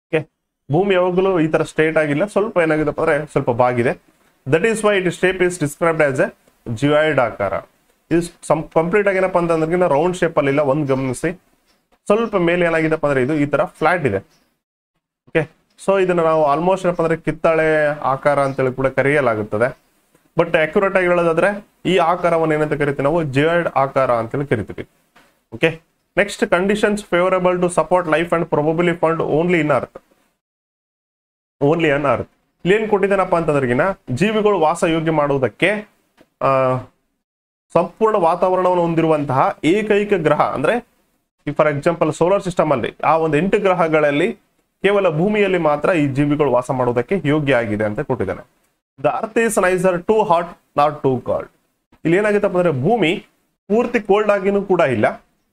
ಓಕೆ, ಭೂಮಿ ಯಾವಾಗಲೂ ಈ ತರ ಸ್ಟ್ರೇಟ್ ಆಗಿಲ್ಲ, ಸ್ವಲ್ಪ ಏನಾಗಿದೆಪ್ಪ ಅಂದ್ರೆ ಸ್ವಲ್ಪ ಬಾಗಿದೆ. That is why it shape is described as a geoid ಆಕಾರ. ಇದು ಕಂಪ್ಲೀಟ್ ಆಗಿ ಏನಪ್ಪಾ ಅಂತಂದ್ರೆ ರೌಂಡ್ ಶೇಪ್ ಅಲ್ಲಿ ಇಲ್ಲ. ಒಂದು ಗಮನಿಸಿ, ಸ್ವಲ್ಪ ಮೇಲೆ ಏನಾಗಿದೆಪ್ಪ ಅಂದ್ರೆ ಇದು ಈ ತರ ಫ್ಲಾಟ್ ಇದೆ. ಓಕೆ, ಸೊ ಇದನ್ನ ನಾವು ಆಲ್ಮೋಸ್ಟ್ ಏನಪ್ಪ ಅಂದ್ರೆ ಕಿತ್ತಾಳೆ ಆಕಾರ ಅಂತೇಳಿ ಕೂಡ ಕರೆಯಲಾಗುತ್ತದೆ. ಬಟ್ ಅಕ್ಯುರೇಟ್ ಆಗಿ ಹೇಳೋದಾದ್ರೆ ಈ ಆಕಾರವನ್ನು ಏನಂತ ಕರಿತೀವಿ ನಾವು? ಜಿಯಾಯ್ಡ್ ಆಕಾರ ಅಂತೇಳಿ ಕರಿತೀವಿ. Okay, next, conditions favourable to support life and probably found only on earth. ಇಲ್ಲಿ ಏನ್ ಕೊಟ್ಟಿದ್ದೇನಪ್ಪ ಅಂತಂದ್ರೆಗಿನ ಜೀವಿಗಳು ವಾಸ ಯೋಗ್ಯ ಮಾಡುವುದಕ್ಕೆ ಸಂಪೂರ್ಣ ವಾತಾವರಣವನ್ನು ಹೊಂದಿರುವಂತಹ ಏಕೈಕ ಗ್ರಹ ಅಂದ್ರೆ, ಫಾರ್ ಎಕ್ಸಾಂಪಲ್ ಸೋಲಾರ್ ಸಿಸ್ಟಮ್ ಅಲ್ಲಿ ಆ ಒಂದು 8 ಗ್ರಹಗಳಲ್ಲಿ ಕೇವಲ ಭೂಮಿಯಲ್ಲಿ ಮಾತ್ರ ಈ ಜೀವಿಗಳು ವಾಸ ಮಾಡುವುದಕ್ಕೆ ಯೋಗ್ಯ ಆಗಿದೆ ಅಂತ ಕೊಟ್ಟಿದ್ದಾನೆ. The earth is nicer too hot not two cold. ಇಲ್ಲಿ ಏನಾಗುತ್ತಪ್ಪ ಅಂದ್ರೆ ಭೂಮಿ ಪೂರ್ತಿ ಕೋಲ್ಡ್ ಆಗಿನೂ ಕೂಡ ಇಲ್ಲ,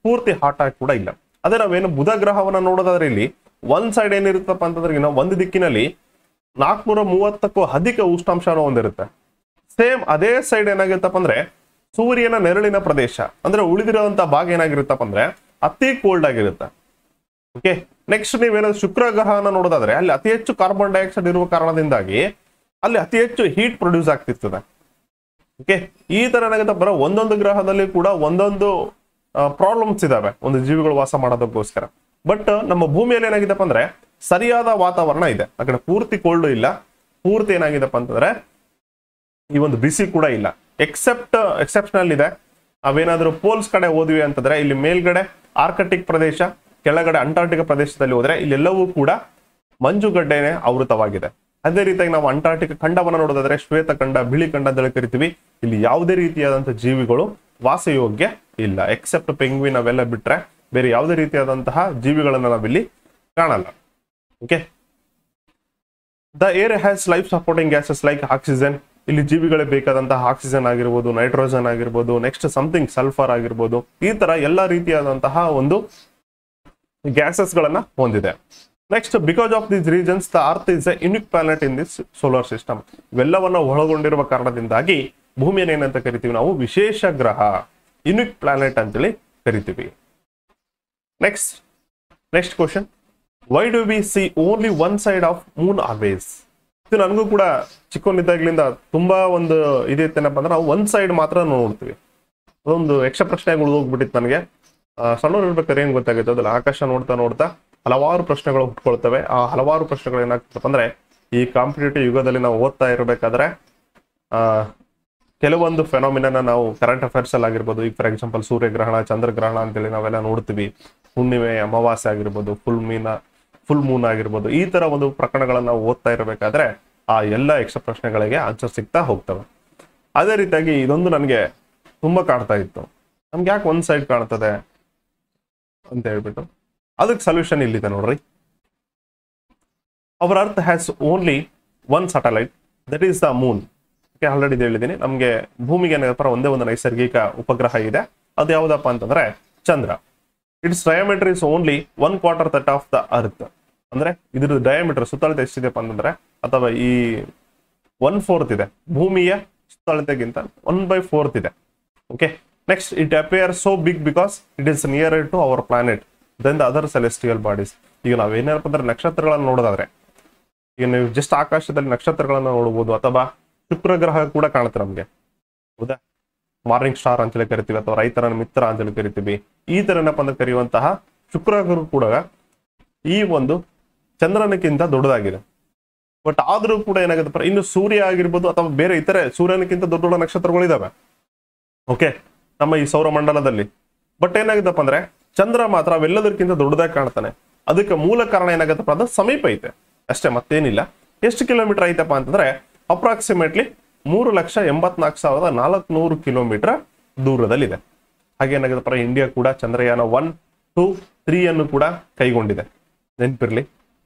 ಪೂರ್ತಿ ಹಾಟ್ ಆಗಿ ಕೂಡ ಇಲ್ಲ. ಅದೇ ನಾವೇನು ಬುಧ ಗ್ರಹವನ್ನ ನೋಡೋದಾದ್ರೆ ಇಲ್ಲಿ ಒಂದ್ ಸೈಡ್ ಏನಿರುತ್ತಪ್ಪ ಅಂತಂದ್ರೆ ಒಂದು ದಿಕ್ಕಿನಲ್ಲಿ 430ಕ್ಕೂ ಅಧಿಕ ಉಷ್ಣಾಂಶವನ್ನು ಹೊಂದಿರುತ್ತೆ. ಸೇಮ್ ಅದೇ ಸೈಡ್ ಏನಾಗಿರುತ್ತಪ್ಪ ಅಂದ್ರೆ ಸೂರ್ಯನ ನೆರಳಿನ ಪ್ರದೇಶ ಅಂದ್ರೆ ಉಳಿದಿರುವಂತಹ ಭಾಗ ಏನಾಗಿರುತ್ತಪ್ಪ ಅಂದ್ರೆ ಅತಿ ಕೋಲ್ಡ್ ಆಗಿರುತ್ತೆ. ಓಕೆ, ನೆಕ್ಸ್ಟ್ ನೀವೇನಾದ್ರು ಶುಕ್ರ ಗ್ರಹನ ನೋಡೋದಾದ್ರೆ ಅಲ್ಲಿ ಅತಿ ಹೆಚ್ಚು ಕಾರ್ಬನ್ ಡೈಆಕ್ಸೈಡ್ ಇರುವ ಕಾರಣದಿಂದಾಗಿ ಅಲ್ಲಿ ಅತಿ ಹೆಚ್ಚು ಹೀಟ್ ಪ್ರೊಡ್ಯೂಸ್ ಆಗ್ತಿರ್ತದೆ. ಓಕೆ, ಈ ತರ ಏನಾಗುತ್ತೆ ಬರೋ ಒಂದೊಂದು ಗ್ರಹದಲ್ಲಿ ಕೂಡ ಒಂದೊಂದು ಪ್ರಾಬ್ಲಮ್ಸ್ ಇದಾವೆ ಒಂದು ಜೀವಿಗಳು ವಾಸ ಮಾಡೋದಕ್ಕೋಸ್ಕರ. ಬಟ್ ನಮ್ಮ ಭೂಮಿಯಲ್ಲಿ ಏನಾಗಿದೆಪ್ಪ ಅಂದ್ರೆ ಸರಿಯಾದ ವಾತಾವರಣ ಇದೆ. ಆ ಕಡೆ ಪೂರ್ತಿ ಕೋಲ್ಡ್ ಇಲ್ಲ, ಪೂರ್ತಿ ಏನಾಗಿದೆಪ್ಪ ಅಂತಂದ್ರೆ ಈ ಒಂದು ಬಿಸಿ ಕೂಡ ಇಲ್ಲ. ಎಕ್ಸೆಪ್ಷನಲ್ ಇದೆ. ಅವೇನಾದ್ರೂ ಪೋಲ್ಸ್ ಕಡೆ ಹೋದ್ವಿ ಅಂತಂದ್ರೆ ಇಲ್ಲಿ ಮೇಲ್ಗಡೆ ಆರ್ಕಟಿಕ್ ಪ್ರದೇಶ, ಕೆಳಗಡೆ ಅಂಟಾರ್ಟಿಕ್ ಪ್ರದೇಶದಲ್ಲಿ ಹೋದ್ರೆ ಇಲ್ಲೆಲ್ಲವೂ ಕೂಡ ಮಂಜುಗಡ್ಡೆನೆ ಆವೃತವಾಗಿದೆ. ಅದೇ ರೀತಿಯಾಗಿ ನಾವು ಅಂಟಾರ್ಟಿಕ್ ಖಂಡವನ್ನು ನೋಡೋದಾದ್ರೆ ಶ್ವೇತ ಖಂಡ, ಬಿಳಿ ಖಂಡ ಅಂತ ಕರಿತೀವಿ. ಇಲ್ಲಿ ಯಾವುದೇ ರೀತಿಯಾದಂತಹ ಜೀವಿಗಳು ವಾಸಯೋಗ್ಯ ಇಲ್ಲ. ಎಕ್ಸೆಪ್ಟ್ ಪೆಂಗ್ವಿನ್ ಅವೆಲ್ಲ ಬಿಟ್ರೆ ಬೇರೆ ಯಾವುದೇ ರೀತಿಯಾದಂತಹ ಜೀವಿಗಳನ್ನ ನಾವಿಲ್ಲಿ ಕಾಣಲ್ಲ. Okay, the air has life supporting gases like oxygen. ಇಲ್ಲಿ ಜೀವಿಗಳಿಗೆ ಬೇಕಾದಂತಹ ಆಕ್ಸಿಜನ್ ಆಗಿರ್ಬೋದು, ನೈಟ್ರೋಜನ್ ಆಗಿರ್ಬೋದು, ನೆಕ್ಸ್ಟ್ ಸಮಥಿಂಗ್ ಸಲ್ಫರ್ ಆಗಿರ್ಬೋದು, ಈ ತರ ಎಲ್ಲಾ ರೀತಿಯಾದಂತಹ ಒಂದು ಗ್ಯಾಸಸ್ ಗಳನ್ನ ಹೊಂದಿದೆ. Next, because of these reasons the earth is a unique planet in this solar system. ಇವೆಲ್ಲವನ್ನ ಒಳಗೊಂಡಿರುವ ಕಾರಣದಿಂದಾಗಿ ಭೂಮಿಯನ್ನು ಏನಂತ ಕರಿತೀವಿ ನಾವು? ವಿಶೇಷ ಗ್ರಹ, ಯುನಿಕ್ ಪ್ಲಾನೆಟ್ ಅಂತೇಳಿ ಕರಿತೀವಿ. Next question, why do we C only one side of Moon always? ಇದು ನನಗೂ ಕೂಡ ಚಿಕ್ಕವನಿದ್ದಾಗ್ಲಿಂದ ತುಂಬಾ ಒಂದು ಇದೇನಪ್ಪ ಅಂದ್ರೆ ನಾವು ಒಂದ್ ಸೈಡ್ ಮಾತ್ರ ನೋಡ್ತೀವಿ. ಅದೊಂದು ಯಕ್ಷ ಪ್ರಶ್ನೆ ಉಳಿದೋಗ್ಬಿಟ್ಟಿತ್ತು ನನಗೆ. ಸಣ್ಣವ್ರು ಇರ್ಬೇಕಾದ್ರೆ ಏನ್ ಗೊತ್ತಾಗುತ್ತೆ ಅದಲ್ಲ, ಆಕಾಶ ನೋಡ್ತಾ ನೋಡ್ತಾ ಹಲವಾರು ಪ್ರಶ್ನೆಗಳು ಹುಟ್ಕೊಳ್ತವೆ. ಆ ಹಲವಾರು ಪ್ರಶ್ನೆಗಳು ಏನಾಗ್ತಪ್ಪ ಅಂದ್ರೆ ಈ ಕಾಂಪಿಟೇಟಿವ್ ಯುಗದಲ್ಲಿ ನಾವು ಓದ್ತಾ ಇರಬೇಕಾದ್ರೆ ಕೆಲವೊಂದು ಫೆನಾಮಿನ ನಾವು ಕರೆಂಟ್ ಅಫೇರ್ಸ್ ಅಲ್ಲಿ ಆಗಿರ್ಬೋದು, ಈಗ ಫಾರ್ ಎಕ್ಸಾಂಪಲ್ ಸೂರ್ಯಗ್ರಹಣ, ಚಂದ್ರಗ್ರಹಣ ಅಂತೇಳಿ ನಾವೆಲ್ಲ ನೋಡ್ತೀವಿ, ಹುಣ್ಣಿಮೆ, ಅಮಾವಾಸ್ಯೆ ಆಗಿರ್ಬೋದು, ಫುಲ್ ಮೂನ್ ಆಗಿರ್ಬೋದು, ಈ ತರ ಒಂದು ಪ್ರಕರಣಗಳನ್ನ ನಾವು ಓದ್ತಾ ಇರಬೇಕಾದ್ರೆ ಆ ಎಲ್ಲ ಯಕ್ಷ ಪ್ರಶ್ನೆಗಳಿಗೆ ಆನ್ಸರ್ ಸಿಗ್ತಾ ಹೋಗ್ತವೆ. ಅದೇ ರೀತಿಯಾಗಿ ಇದೊಂದು ನನಗೆ ತುಂಬಾ ಕಾಡ್ತಾ ಇತ್ತು, ನಮ್ಗೆ ಯಾಕೆ ಒಂದ್ ಸೈಡ್ ಕಾಣ್ತದೆ ಅಂತ ಹೇಳ್ಬಿಟ್ಟು ಅದಕ್ಕೆ ಸೊಲ್ಯೂಷನ್ ಇಲ್ಲಿದೆ ನೋಡ್ರಿ. Our earth has only one satellite, that is the moon. Already ಹೇಳಿದ್ದೀನಿ, ನಮ್ಗೆ ಭೂಮಿಗೆ ಏನಪ್ಪ ಒಂದೇ ಒಂದು ನೈಸರ್ಗಿಕ ಉಪಗ್ರಹ ಇದೆ, ಅದು ಯಾವ್ದಪ್ಪ ಅಂತಂದ್ರೆ ಚಂದ್ರ. Its diameter is only 1/4 that of the earth. ಅಂದ್ರೆ ಇದ್ರ ಡಯಾಮೀಟರ್ ಸುತ್ತಳತೆ ಎಷ್ಟಿದೆಪ್ಪ ಅಂತಂದ್ರೆ, ಅಥವಾ ಈ 1/4 ಇದೆ, ಭೂಮಿಯ ಸುತ್ತಳತೆಗಿಂತ 1/4 ಇದೆ. Okay, next it appear so big because it is near to our planet then the other celestial bodies. ಈಗ ನಾವೇನಪ್ಪ ಅಂದ್ರೆ ನಕ್ಷತ್ರಗಳನ್ನು ನೋಡೋದಾದ್ರೆ, ಈಗ ನೀವು ಜಸ್ಟ್ ಆಕಾಶದಲ್ಲಿ ನಕ್ಷತ್ರಗಳನ್ನು ನೋಡಬಹುದು, ಅಥವಾ ಶುಕ್ರ ಗ್ರಹ ಕೂಡ ಕಾಣುತ್ತೆ ನಮ್ಗೆ, ಹೌದಾ? ಮಾರ್ನಿಂಗ್ ಸ್ಟಾರ್ ಅಂತೇಳಿ ಕರಿತೀವಿ, ಅಥವಾ ರೈತರ ಮಿತ್ರ ಅಂತೇಳಿ ಕರಿತೀವಿ. ಈ ತರ ಏನಪ್ಪ ಅಂದ್ರೆ ಕರೆಯುವಂತಹ ಶುಕ್ರ ಗ್ರಹ ಕೂಡ ಈ ಒಂದು ಚಂದ್ರನಕ್ಕಿಂತ ದೊಡ್ಡದಾಗಿದೆ. ಬಟ್ ಆದ್ರೂ ಕೂಡ ಏನಾಗುತ್ತೆ, ಇನ್ನು ಸೂರ್ಯ ಆಗಿರ್ಬೋದು ಅಥವಾ ಬೇರೆ ಇತರೆ ಸೂರ್ಯನಕ್ಕಿಂತ ದೊಡ್ಡ ದೊಡ್ಡ ನಕ್ಷತ್ರಗಳು ಇದಾವೆ, ಓಕೆ, ನಮ್ಮ ಈ ಸೌರಮಂಡಲದಲ್ಲಿ. ಬಟ್ ಏನಾಗುತ್ತಪ್ಪ ಅಂದ್ರೆ ಚಂದ್ರ ಮಾತ್ರ ಅವೆಲ್ಲದಕ್ಕಿಂತ ದೊಡ್ಡದಾಗಿ ಕಾಣ್ತಾನೆ. ಅದಕ್ಕೆ ಮೂಲ ಕಾರಣ ಏನಾಗತ್ತಪ್ಪ ಅಂದ್ರೆ ಸಮೀಪ ಐತೆ ಅಷ್ಟೇ, ಮತ್ತೇನಿಲ್ಲ. ಎಷ್ಟು ಕಿಲೋಮೀಟರ್ ಐತಪ್ಪ ಅಂತಂದ್ರೆ ಅಪ್ರಾಕ್ಸಿಮೇಟ್ಲಿ 3,84,400 ಕಿಲೋಮೀಟರ್ ದೂರದಲ್ಲಿದೆ. ಹಾಗೇನಾಗತ್ತಪ್ಪ, ಇಂಡಿಯಾ ಕೂಡ ಚಂದ್ರಯಾನ 1, 2, 3 ಅನ್ನು ಕೂಡ ಕೈಗೊಂಡಿದೆ. ನೆನಪಿರ್ಲಿ,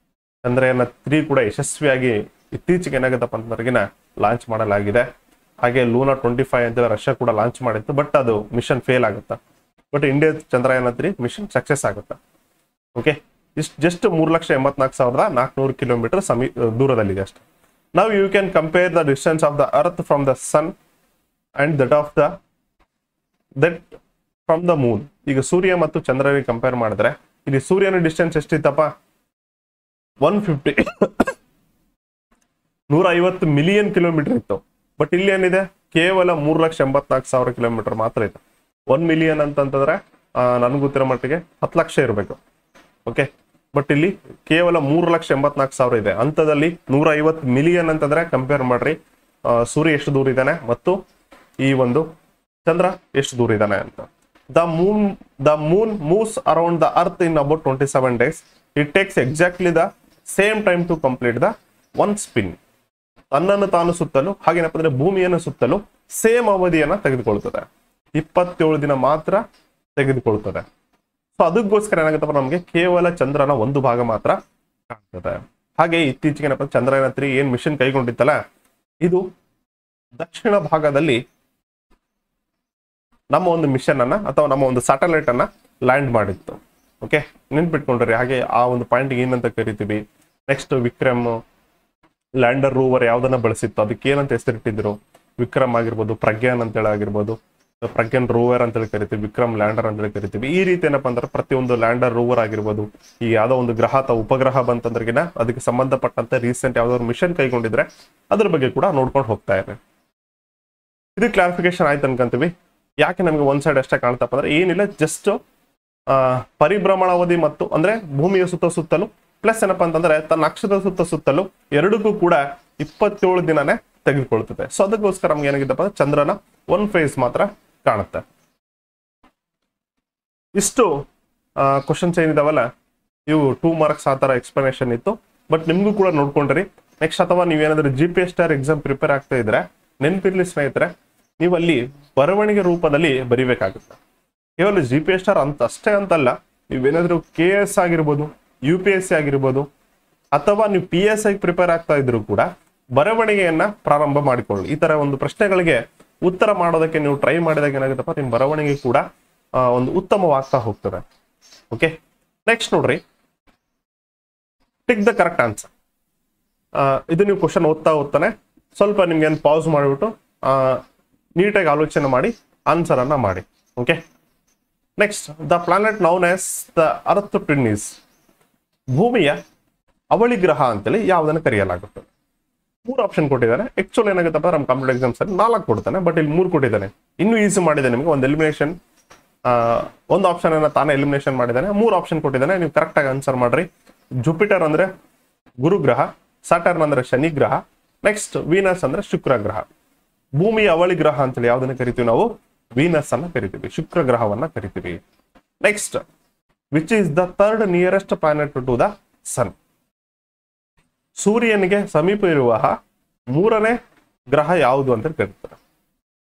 ಚಂದ್ರಯಾನ 3 ಕೂಡ ಯಶಸ್ವಿಯಾಗಿ ಇತ್ತೀಚೆಗೆ ಏನಾಗತ್ತಪ್ಪ ಅಂತಂದ್ರೆಗಿನ ಲಾಂಚ್ ಮಾಡಲಾಗಿದೆ. ಹಾಗೆ ಲೂನಾ 25 ಅಂತ ರಷ್ಯಾ ಕೂಡ ಲಾಂಚ್ ಮಾಡಿತ್ತು, ಬಟ್ ಅದು ಮಿಷನ್ ಫೇಲ್ ಆಗುತ್ತೆ. But India Chandrayaan 3 mission success ಆಗುತ್ತೆ. ಓಕೆ, ಜಸ್ಟ್ 3,84,400 ಕಿಲೋಮೀಟರ್ ದೂರದಲ್ಲಿದೆ ಅಷ್ಟೇ. ನಾವು you can compare the distance of the earth from the sun and that from the moon. ಈಗ ಸೂರ್ಯ ಮತ್ತು ಚಂದ್ರನಿಗೆ ಕಂಪೇರ್ ಮಾಡಿದ್ರೆ ಇಲ್ಲಿ ಸೂರ್ಯನ ಡಿಸ್ಟೆನ್ಸ್ ಎಷ್ಟಿತ್ತಪ್ಪ, 150 ಮಿಲಿಯನ್ ಕಿಲೋಮೀಟರ್ ಇತ್ತು. ಬಟ್ ಇಲ್ಲಿ ಏನಿದೆ, ಕೇವಲ 3,84,000 ಕಿಲೋಮೀಟರ್ ಮಾತ್ರ ಇದೆ. 1 ಮಿಲಿಯನ್ ಅಂತಂದ್ರೆ ನನ್ಗೆ ಗೊತ್ತಿರೋ ಮಟ್ಟಿಗೆ 10 ಲಕ್ಷ ಇರಬೇಕು. ಓಕೆ, ಬಟ್ ಇಲ್ಲಿ ಕೇವಲ 3,84,000 ಇದೆ. ಅಂತದಲ್ಲಿ 150 ಮಿಲಿಯನ್ ಅಂತಂದ್ರೆ ಕಂಪೇರ್ ಮಾಡ್ರಿ, ಸೂರ್ಯ ಎಷ್ಟು ದೂರ ಇದ್ದಾನೆ ಮತ್ತು ಈ ಒಂದು ಚಂದ್ರ ಎಷ್ಟು ದೂರ ಇದ್ದಾನೆ ಅಂತ. The moon moves around the earth in about 27 days. It takes exactly the same time to complete the one spin. ತನ್ನನ್ನು ತಾನು ಸುತ್ತಲು, ಹಾಗೇನಪ್ಪ ಅಂದ್ರೆ ಭೂಮಿಯನ್ನು ಸುತ್ತಲು ಸೇಮ್ ಅವಧಿಯನ್ನ ತೆಗೆದುಕೊಳ್ತದೆ. 27 ದಿನ ಮಾತ್ರ ತೆಗೆದುಕೊಳ್ತದೆ. ಸೊ ಅದಕ್ಕೋಸ್ಕರ ಏನಾಗುತ್ತಪ್ಪ, ನಮಗೆ ಕೇವಲ ಚಂದ್ರನ ಒಂದು ಭಾಗ ಮಾತ್ರ ಕಾಣ್ತದೆ. ಹಾಗೆ ಇತ್ತೀಚೆಗೆ ಏನಪ್ಪ, ಚಂದ್ರಯಾನ 3 ಏನ್ ಮಿಷನ್ ಕೈಗೊಂಡಿತ್ತಲ್ಲ, ಇದು ದಕ್ಷಿಣ ಭಾಗದಲ್ಲಿ ನಮ್ಮ ಒಂದು ಮಿಷನ್ ಅನ್ನ ಅಥವಾ ನಮ್ಮ ಒಂದು ಸ್ಯಾಟಲೈಟ್ ಅನ್ನ ಲ್ಯಾಂಡ್ ಮಾಡಿತ್ತು. ಓಕೆ, ನೆನ್ಪಿಟ್ಕೊಂಡ್ರಿ. ಹಾಗೆ ಆ ಒಂದು ಪಾಯಿಂಟ್ ಏನಂತ ಕರಿತೀವಿ. ನೆಕ್ಸ್ಟ್ ವಿಕ್ರಮ್ ಲ್ಯಾಂಡರ್ ರೂವರ್ ಯಾವ್ದನ್ನ ಬಳಸಿತ್ತು, ಅದಕ್ಕೆ ಏನಂತ ಹೆಸರಿಟ್ಟಿದ್ರು, ವಿಕ್ರಮ್ ಆಗಿರ್ಬೋದು, ಪ್ರಜ್ಞಾನ್ ಅಂತೇಳಿ ಆಗಿರ್ಬೋದು, ಪ್ರಜ್ಞಾನ್ ರೂವರ್ ಅಂತೇಳಿ ಕರಿತೀವಿ, ವಿಕ್ರಮ್ ಲ್ಯಾಂಡರ್ ಅಂತೇಳಿ ಕರಿತೀವಿ. ಈ ರೀತಿ ಏನಪ್ಪಾ ಅಂದ್ರೆ ಪ್ರತಿಯೊಂದು ಲ್ಯಾಂಡರ್ ರೂವರ್ ಆಗಿರ್ಬೋದು, ಈ ಯಾವ್ದೋ ಒಂದು ಗ್ರಹ ಅಥವಾ ಉಪಗ್ರಹ ಬಂತಂದ್ರೆಗಿನ ಅದಕ್ಕೆ ಸಂಬಂಧಪಟ್ಟಂತೆ ರೀಸೆಂಟ್ ಯಾವ್ದಾದ್ರು ಮಿಷನ್ ಕೈಗೊಂಡಿದ್ರೆ ಅದ್ರ ಬಗ್ಗೆ ಕೂಡ ನೋಡ್ಕೊಂಡು ಹೋಗ್ತಾ ಇದೆ. ಇದು ಕ್ಲಾರಿಫಿಕೇಶನ್ ಆಯ್ತು ಅನ್ಕೊಂತೀವಿ. ಯಾಕೆ ನಮಗೆ ಒಂದ್ ಸೈಡ್ ಅಷ್ಟೇ ಕಾಣ್ತಪ್ಪ ಅಂದ್ರೆ ಏನಿಲ್ಲ, ಜಸ್ಟ್ ಪರಿಭ್ರಮಣಾವಧಿ ಮತ್ತು ಅಂದ್ರೆ ಭೂಮಿಯ ಸುತ್ತಲೂ ಪ್ಲಸ್ ಏನಪ್ಪಾ ಅಂತಂದ್ರೆ ತನ್ನ ಅಕ್ಷದ ಸುತ್ತಲೂ ಎರಡಕ್ಕೂ ಕೂಡ 27 ದಿನನೇ ತೆಗೆದುಕೊಳ್ತದೆ. ಸೊ ಅದಕ್ಕೋಸ್ಕರ ನಮ್ಗೆ ಏನಾಗಿದ್ದಪ್ಪ ಅಂದ್ರೆ ಚಂದ್ರನ ಒನ್ ಫೇಸ್ ಮಾತ್ರ ಕಾಣುತ್ತೆ. ಇಷ್ಟು ಕ್ವಶನ್ಸ್ ಏನಿದಾವಲ್ಲ, ಇವು 2 marks ಆ ತರ ಎಕ್ಸ್ಪ್ಲನೇಷನ್ ಇತ್ತು. ಬಟ್ ನಿಮ್ಗೂ ಕೂಡ ನೋಡ್ಕೊಂಡ್ರಿ. ನೆಕ್ಸ್ಟ್ ಅಥವಾ ನೀವೇನಾದ್ರೂ GPS ಸ್ಟಾರ್ ಎಕ್ಸಾಮ್ ಪ್ರಿಪೇರ್ ಆಗ್ತಾ ಇದ್ರೆ ನೆನ್ಪಿರ್ಲಿ ಸ್ನೇಹಿತರೆ, ನೀವು ಅಲ್ಲಿ ಬರವಣಿಗೆ ರೂಪದಲ್ಲಿ ಬರಿಬೇಕಾಗುತ್ತೆ. ಕೇವಲ GPS ಸ್ಟಾರ್ ಅಂತ ಅಷ್ಟೇ ಅಂತಲ್ಲ, ನೀವೇನಾದ್ರೂ KS ಆಗಿರ್ಬೋದು, UPSC ಆಗಿರ್ಬೋದು, ಅಥವಾ ನೀವು PSI ಪ್ರಿಪೇರ್ ಆಗ್ತಾ ಇದ್ರು ಕೂಡ ಬರವಣಿಗೆಯನ್ನ ಪ್ರಾರಂಭ ಮಾಡಿಕೊಳ್ಳಿ. ಈ ತರ ಒಂದು ಪ್ರಶ್ನೆಗಳಿಗೆ ಉತ್ತರ ಮಾಡೋದಕ್ಕೆ ನೀವು ಟ್ರೈ ಮಾಡಿದಾಗ ಏನಾಗುತ್ತಪ್ಪ, ನಿಮ್ಮ ಬರವಣಿಗೆ ಕೂಡ ಒಂದು ಉತ್ತಮವಾಗ್ತಾ ಹೋಗ್ತದೆ. ಓಕೆ, ನೆಕ್ಸ್ಟ್ ನೋಡ್ರಿ, ಟಿಕ್ ದ ಕರೆಕ್ಟ್ ಆನ್ಸರ್. ಇದು ನೀವು ಕ್ವಶನ್ ಓದ್ತಾನೆ ಸ್ವಲ್ಪ ನಿಮ್ಗೆ ಏನು ಪಾಸ್ ಮಾಡಿಬಿಟ್ಟು ನೀಟಾಗಿ ಆಲೋಚನೆ ಮಾಡಿ ಆನ್ಸರ್ ಅನ್ನ ಮಾಡಿ. Okay, next, the planet known as the earth twin is. ಭೂಮಿಯ ಅವಳಿ ಗ್ರಹ ಅಂತೇಳಿ ಯಾವುದನ್ನು ಕರೆಯಲಾಗುತ್ತೆ. 3 ಆಪ್ಷನ್ ಕೊಟ್ಟಿದ್ದಾನೆ. ಆಕ್ಚುಲಿ ಏನಾಗುತ್ತಪ್ಪ, ನಮ್ಮ ಕಂಪ್ಯೂಟರ್ ಎಕ್ಸಾಮ್ಸ್ ಅಲ್ಲಿ 4 ಕೊಡ್ತಾನೆ, ಬಟ್ ಇಲ್ಲಿ 3 ಕೊಟ್ಟಿದ್ದಾನೆ. ಇನ್ನೂ ಈಸಿ ಮಾಡಿದೆ ನಿಮಗೆ ಒಂದು ಎಲಿಮಿನೇಷನ್ ಒಂದು ಆಪ್ಷನ್ ಅನ್ನ ತಾನೇ ಎಲಿಮಿನೇಷನ್ ಮಾಡಿದ್ದಾನೆ, 3 ಆಪ್ಷನ್ ಕೊಟ್ಟಿದ್ದಾನೆ, ನೀವು ಕರೆಕ್ಟ್ ಆಗಿ ಆನ್ಸರ್ ಮಾಡ್ರಿ. ಜುಪಿಟರ್ ಅಂದ್ರೆ ಗುರುಗ್ರಹ, ಸಾಟರ್ನ್ ಅಂದ್ರೆ ಶನಿ ಗ್ರಹ, ನೆಕ್ಸ್ಟ್ ವೀನಸ್ ಅಂದ್ರೆ ಶುಕ್ರ ಗ್ರಹ. ಭೂಮಿಯ ಅವಳಿ ಗ್ರಹ ಅಂತೇಳಿ ಯಾವ್ದನ್ನ ಕರಿತೀವಿ ನಾವು? ವೀನಸ್ ಅನ್ನ ಕರಿತೀವಿ, ಶುಕ್ರ ಗ್ರಹವನ್ನ ಕರಿತೀವಿ. Next, which is the third nearest planet to the sun? ಸೂರ್ಯನಿಗೆ ಸಮೀಪ ಇರುವ 3ನೇ ಗ್ರಹ ಯಾವುದು ಅಂತ ಕರೀತಾರೆ.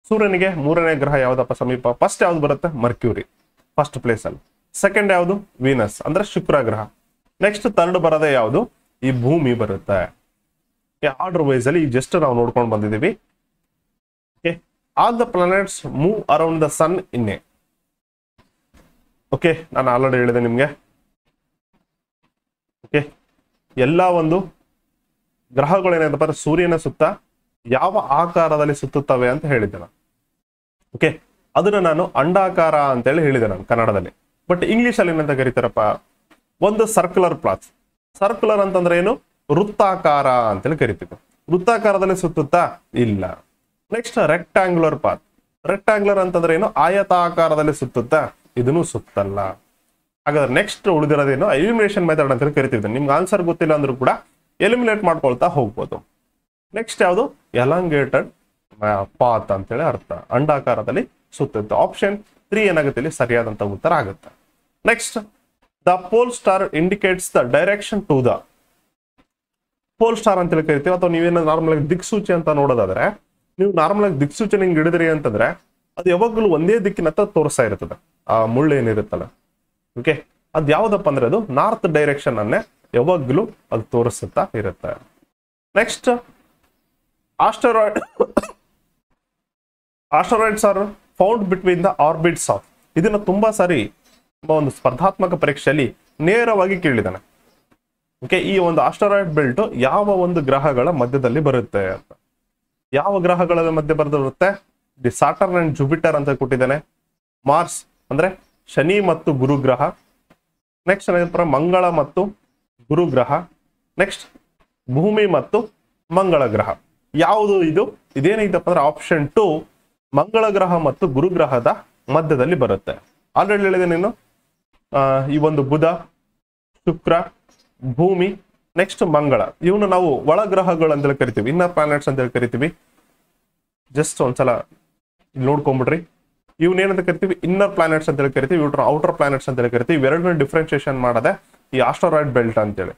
ಸೂರ್ಯನಿಗೆ 3ನೇ ಗ್ರಹ ಯಾವ್ದಪ್ಪ ಸಮೀಪ? ಫಸ್ಟ್ ಯಾವ್ದು ಬರುತ್ತೆ? ಮರ್ಕ್ಯೂರಿ ಫಸ್ಟ್ ಪ್ಲೇಸ್ ಅಲ್ಲಿ. ಸೆಕೆಂಡ್ ಯಾವುದು? ವೀನಸ್ ಅಂದ್ರೆ ಶುಕ್ರ ಗ್ರಹ. ನೆಕ್ಸ್ಟ್ ಥರ್ಡ್ ಬರೋದೇ ಯಾವುದು? ಈ ಭೂಮಿ ಬರುತ್ತೆ. ಆರ್ಡರ್ ವೈಸ್ ಅಲ್ಲಿ ಜಸ್ಟ್ ನಾವು ನೋಡ್ಕೊಂಡು ಬಂದಿದ್ದೀವಿ. All the planets move around the sun in a. Okay, ನಾನು ಆಲ್ರೆಡಿ ಹೇಳಿದೆ ನಿಮ್ಗೆ. ಓಕೆ, ಎಲ್ಲ ಒಂದು ಗ್ರಹಗಳು ಏನಾಯ್ತಪ್ಪ ಅಂದ್ರೆ ಸೂರ್ಯನ ಸುತ್ತ ಯಾವ ಆಕಾರದಲ್ಲಿ ಸುತ್ತುತ್ತವೆ ಅಂತ ಹೇಳಿದ್ದೆ ನಾನು. ಓಕೆ, ಅದನ್ನ ನಾನು ಅಂಡಾಕಾರ ಅಂತೇಳಿ ಹೇಳಿದೆ ನಾನು ಕನ್ನಡದಲ್ಲಿ. ಬಟ್ ಇಂಗ್ಲಿಷ್ ಅಲ್ಲಿ ಏನಂತ ಕರೀತಾರಪ್ಪ? ಒಂದು ಸರ್ಕ್ಯುಲರ್ ಪ್ಲಾತ್. ಸರ್ಕ್ಯುಲರ್ ಅಂತಂದ್ರೆ ಏನು? ವೃತ್ತಾಕಾರ ಅಂತೇಳಿ ಕರಿತೀವಿ. ವೃತ್ತಾಕಾರದಲ್ಲಿ ಸುತ್ತುತ್ತಾ? ಇಲ್ಲ. Next rectangular path. ರೆಕ್ಟಾಂಗ್ಯುಲರ್ ಅಂತಂದ್ರೆ ಏನು? ಆಯತಾಕಾರದಲ್ಲಿ ಸುತ್ತುತ್ತಾ? ಇದನ್ನು ಸುತ್ತಲ್ಲ. ಹಾಗಾದ್ರೆ ನೆಕ್ಸ್ಟ್ ಉಳಿದಿರೋದೇನು? ಎಲಿಮಿನೇಷನ್ ಮೆಥಡ್ ಅಂತ ಕರಿತೀವಿ. ನಿಮ್ಗೆ ಆನ್ಸರ್ ಗೊತ್ತಿಲ್ಲ ಅಂದ್ರೂ ಕೂಡ ಎಲಿಮಿನೇಟ್ ಮಾಡ್ಕೊಳ್ತಾ ಹೋಗ್ಬೋದು. ನೆಕ್ಸ್ಟ್ ಯಾವುದು? ಎಲಾಂಗೇಟೆಡ್ ಪಾತ್ ಅಂತೇಳಿ ಅರ್ಥ, ಅಂಡಾಕಾರದಲ್ಲಿ ಸುತ್ತುತ್ತೆ. ಆಪ್ಷನ್ 3 ಏನಾಗುತ್ತೆ ಇಲ್ಲಿ ಸರಿಯಾದಂತ ಉತ್ತರ ಆಗುತ್ತೆ. Next, the pole star indicates the direction to the. Pole star ಅಂತೇಳಿ ಕರಿತೀವಿ, ಅಥವಾ ನೀವೇನ ನಾರ್ಮಲ್ ಆಗಿ ದಿಕ್ಸೂಚಿ ಅಂತ ನೋಡೋದಾದ್ರೆ, ನೀವು ನಾರ್ಮಲ್ ಆಗಿ ದಿಕ್ಸೂಚಿ ಹಿಂಗ್ ಹಿಡಿದ್ರಿ ಅಂತಂದ್ರೆ ಅದು ಯಾವಾಗಲೂ ಒಂದೇ ದಿಕ್ಕಿನತ್ತ ತೋರಿಸ್ತಾ ಇರ್ತದೆ. ಆ ಮುಳ್ಳು ಏನಿರುತ್ತಲ್ಲ, ಓಕೆ, ಅದ್ ಯಾವ್ದಪ್ಪ ಅಂದ್ರೆ ಅದು ನಾರ್ತ್ ಡೈರೆಕ್ಷನ್ ಅನ್ನೇ ಯಾವಾಗಲೂ ಅದು ತೋರಿಸುತ್ತಾ ಇರುತ್ತೆ. Next, asteroids are found between the orbits of. ಇದನ್ನ ತುಂಬಾ ಸಾರಿ ಒಂದು ಸ್ಪರ್ಧಾತ್ಮಕ ಪರೀಕ್ಷೆಯಲ್ಲಿ ನೇರವಾಗಿ ಕೇಳಿದಾನೆ. ಓಕೆ, ಈ ಒಂದು ಆಸ್ಟರಾಯ್ಡ್ ಬೆಲ್ಟ್ ಯಾವ ಒಂದು ಗ್ರಹಗಳ ಮಧ್ಯದಲ್ಲಿ ಬರುತ್ತೆ ಅಂತ. ಯಾವ ಗ್ರಹಗಳ ಮಧ್ಯೆ ಬರುತ್ತೆ? ದಿ ಸಾಟರ್ನ್ ಅಂಡ್ ಜುಪಿಟರ್ ಅಂತ ಕೊಟ್ಟಿದ್ದಾನೆ. ಮಾರ್ಸ್ ಅಂದ್ರೆ ಶನಿ ಮತ್ತು ಗುರು ಗ್ರಹ. ನೆಕ್ಸ್ಟ್ ಮಂಗಳ ಮತ್ತು ಗುರು ಗ್ರಹ. ನೆಕ್ಸ್ಟ್ ಭೂಮಿ ಮತ್ತು ಮಂಗಳ ಗ್ರಹ. ಯಾವುದು ಇದು? ಇದೇನೈತಪ್ಪ ಅಂದ್ರೆ ಆಪ್ಷನ್ 2 ಮಂಗಳ ಗ್ರಹ ಮತ್ತು ಗುರು ಗ್ರಹದ ಮಧ್ಯದಲ್ಲಿ ಬರುತ್ತೆ. ಆಲ್ರೆಡಿ ಹೇಳಿದೆ ನೀನು, ಈ ಒಂದು ಬುಧ, ಶುಕ್ರ, ಭೂಮಿ, ನೆಕ್ಸ್ಟ್ ಮಂಗಳ, ಇವನು ನಾವು ಒಳ ಗ್ರಹಗಳು ಅಂತೇಳಿ ಕರಿತೀವಿ, ಇನ್ನರ್ ಪ್ಲಾನೆಟ್ಸ್ ಅಂತೇಳಿ ಕರಿತೀವಿ. ಜಸ್ಟ್ ಒಂದ್ಸಲ ನೋಡ್ಕೊಂಡ್ಬಿಡ್ರಿ. ಇವನೇನಂತ ಕರಿತೀವಿ? ಇನ್ನರ್ ಪ್ಲಾನೆಟ್ಸ್ ಅಂತೇಳಿ ಕರಿತೀವಿ, ಇವ್ರ ಔಟರ್ ಪ್ಲಾನೆಟ್ಸ್ ಅಂತೇಳಿ ಕರಿತೀವಿ. ಇವೆರಡನ್ನ ಡಿಫ್ರೆನ್ಸಿಯೇಷನ್ ಮಾಡದೆ ಈ ಆಸ್ಟರಾಯ್ಡ್ ಬೆಲ್ಟ್ ಅಂತೇಳಿ.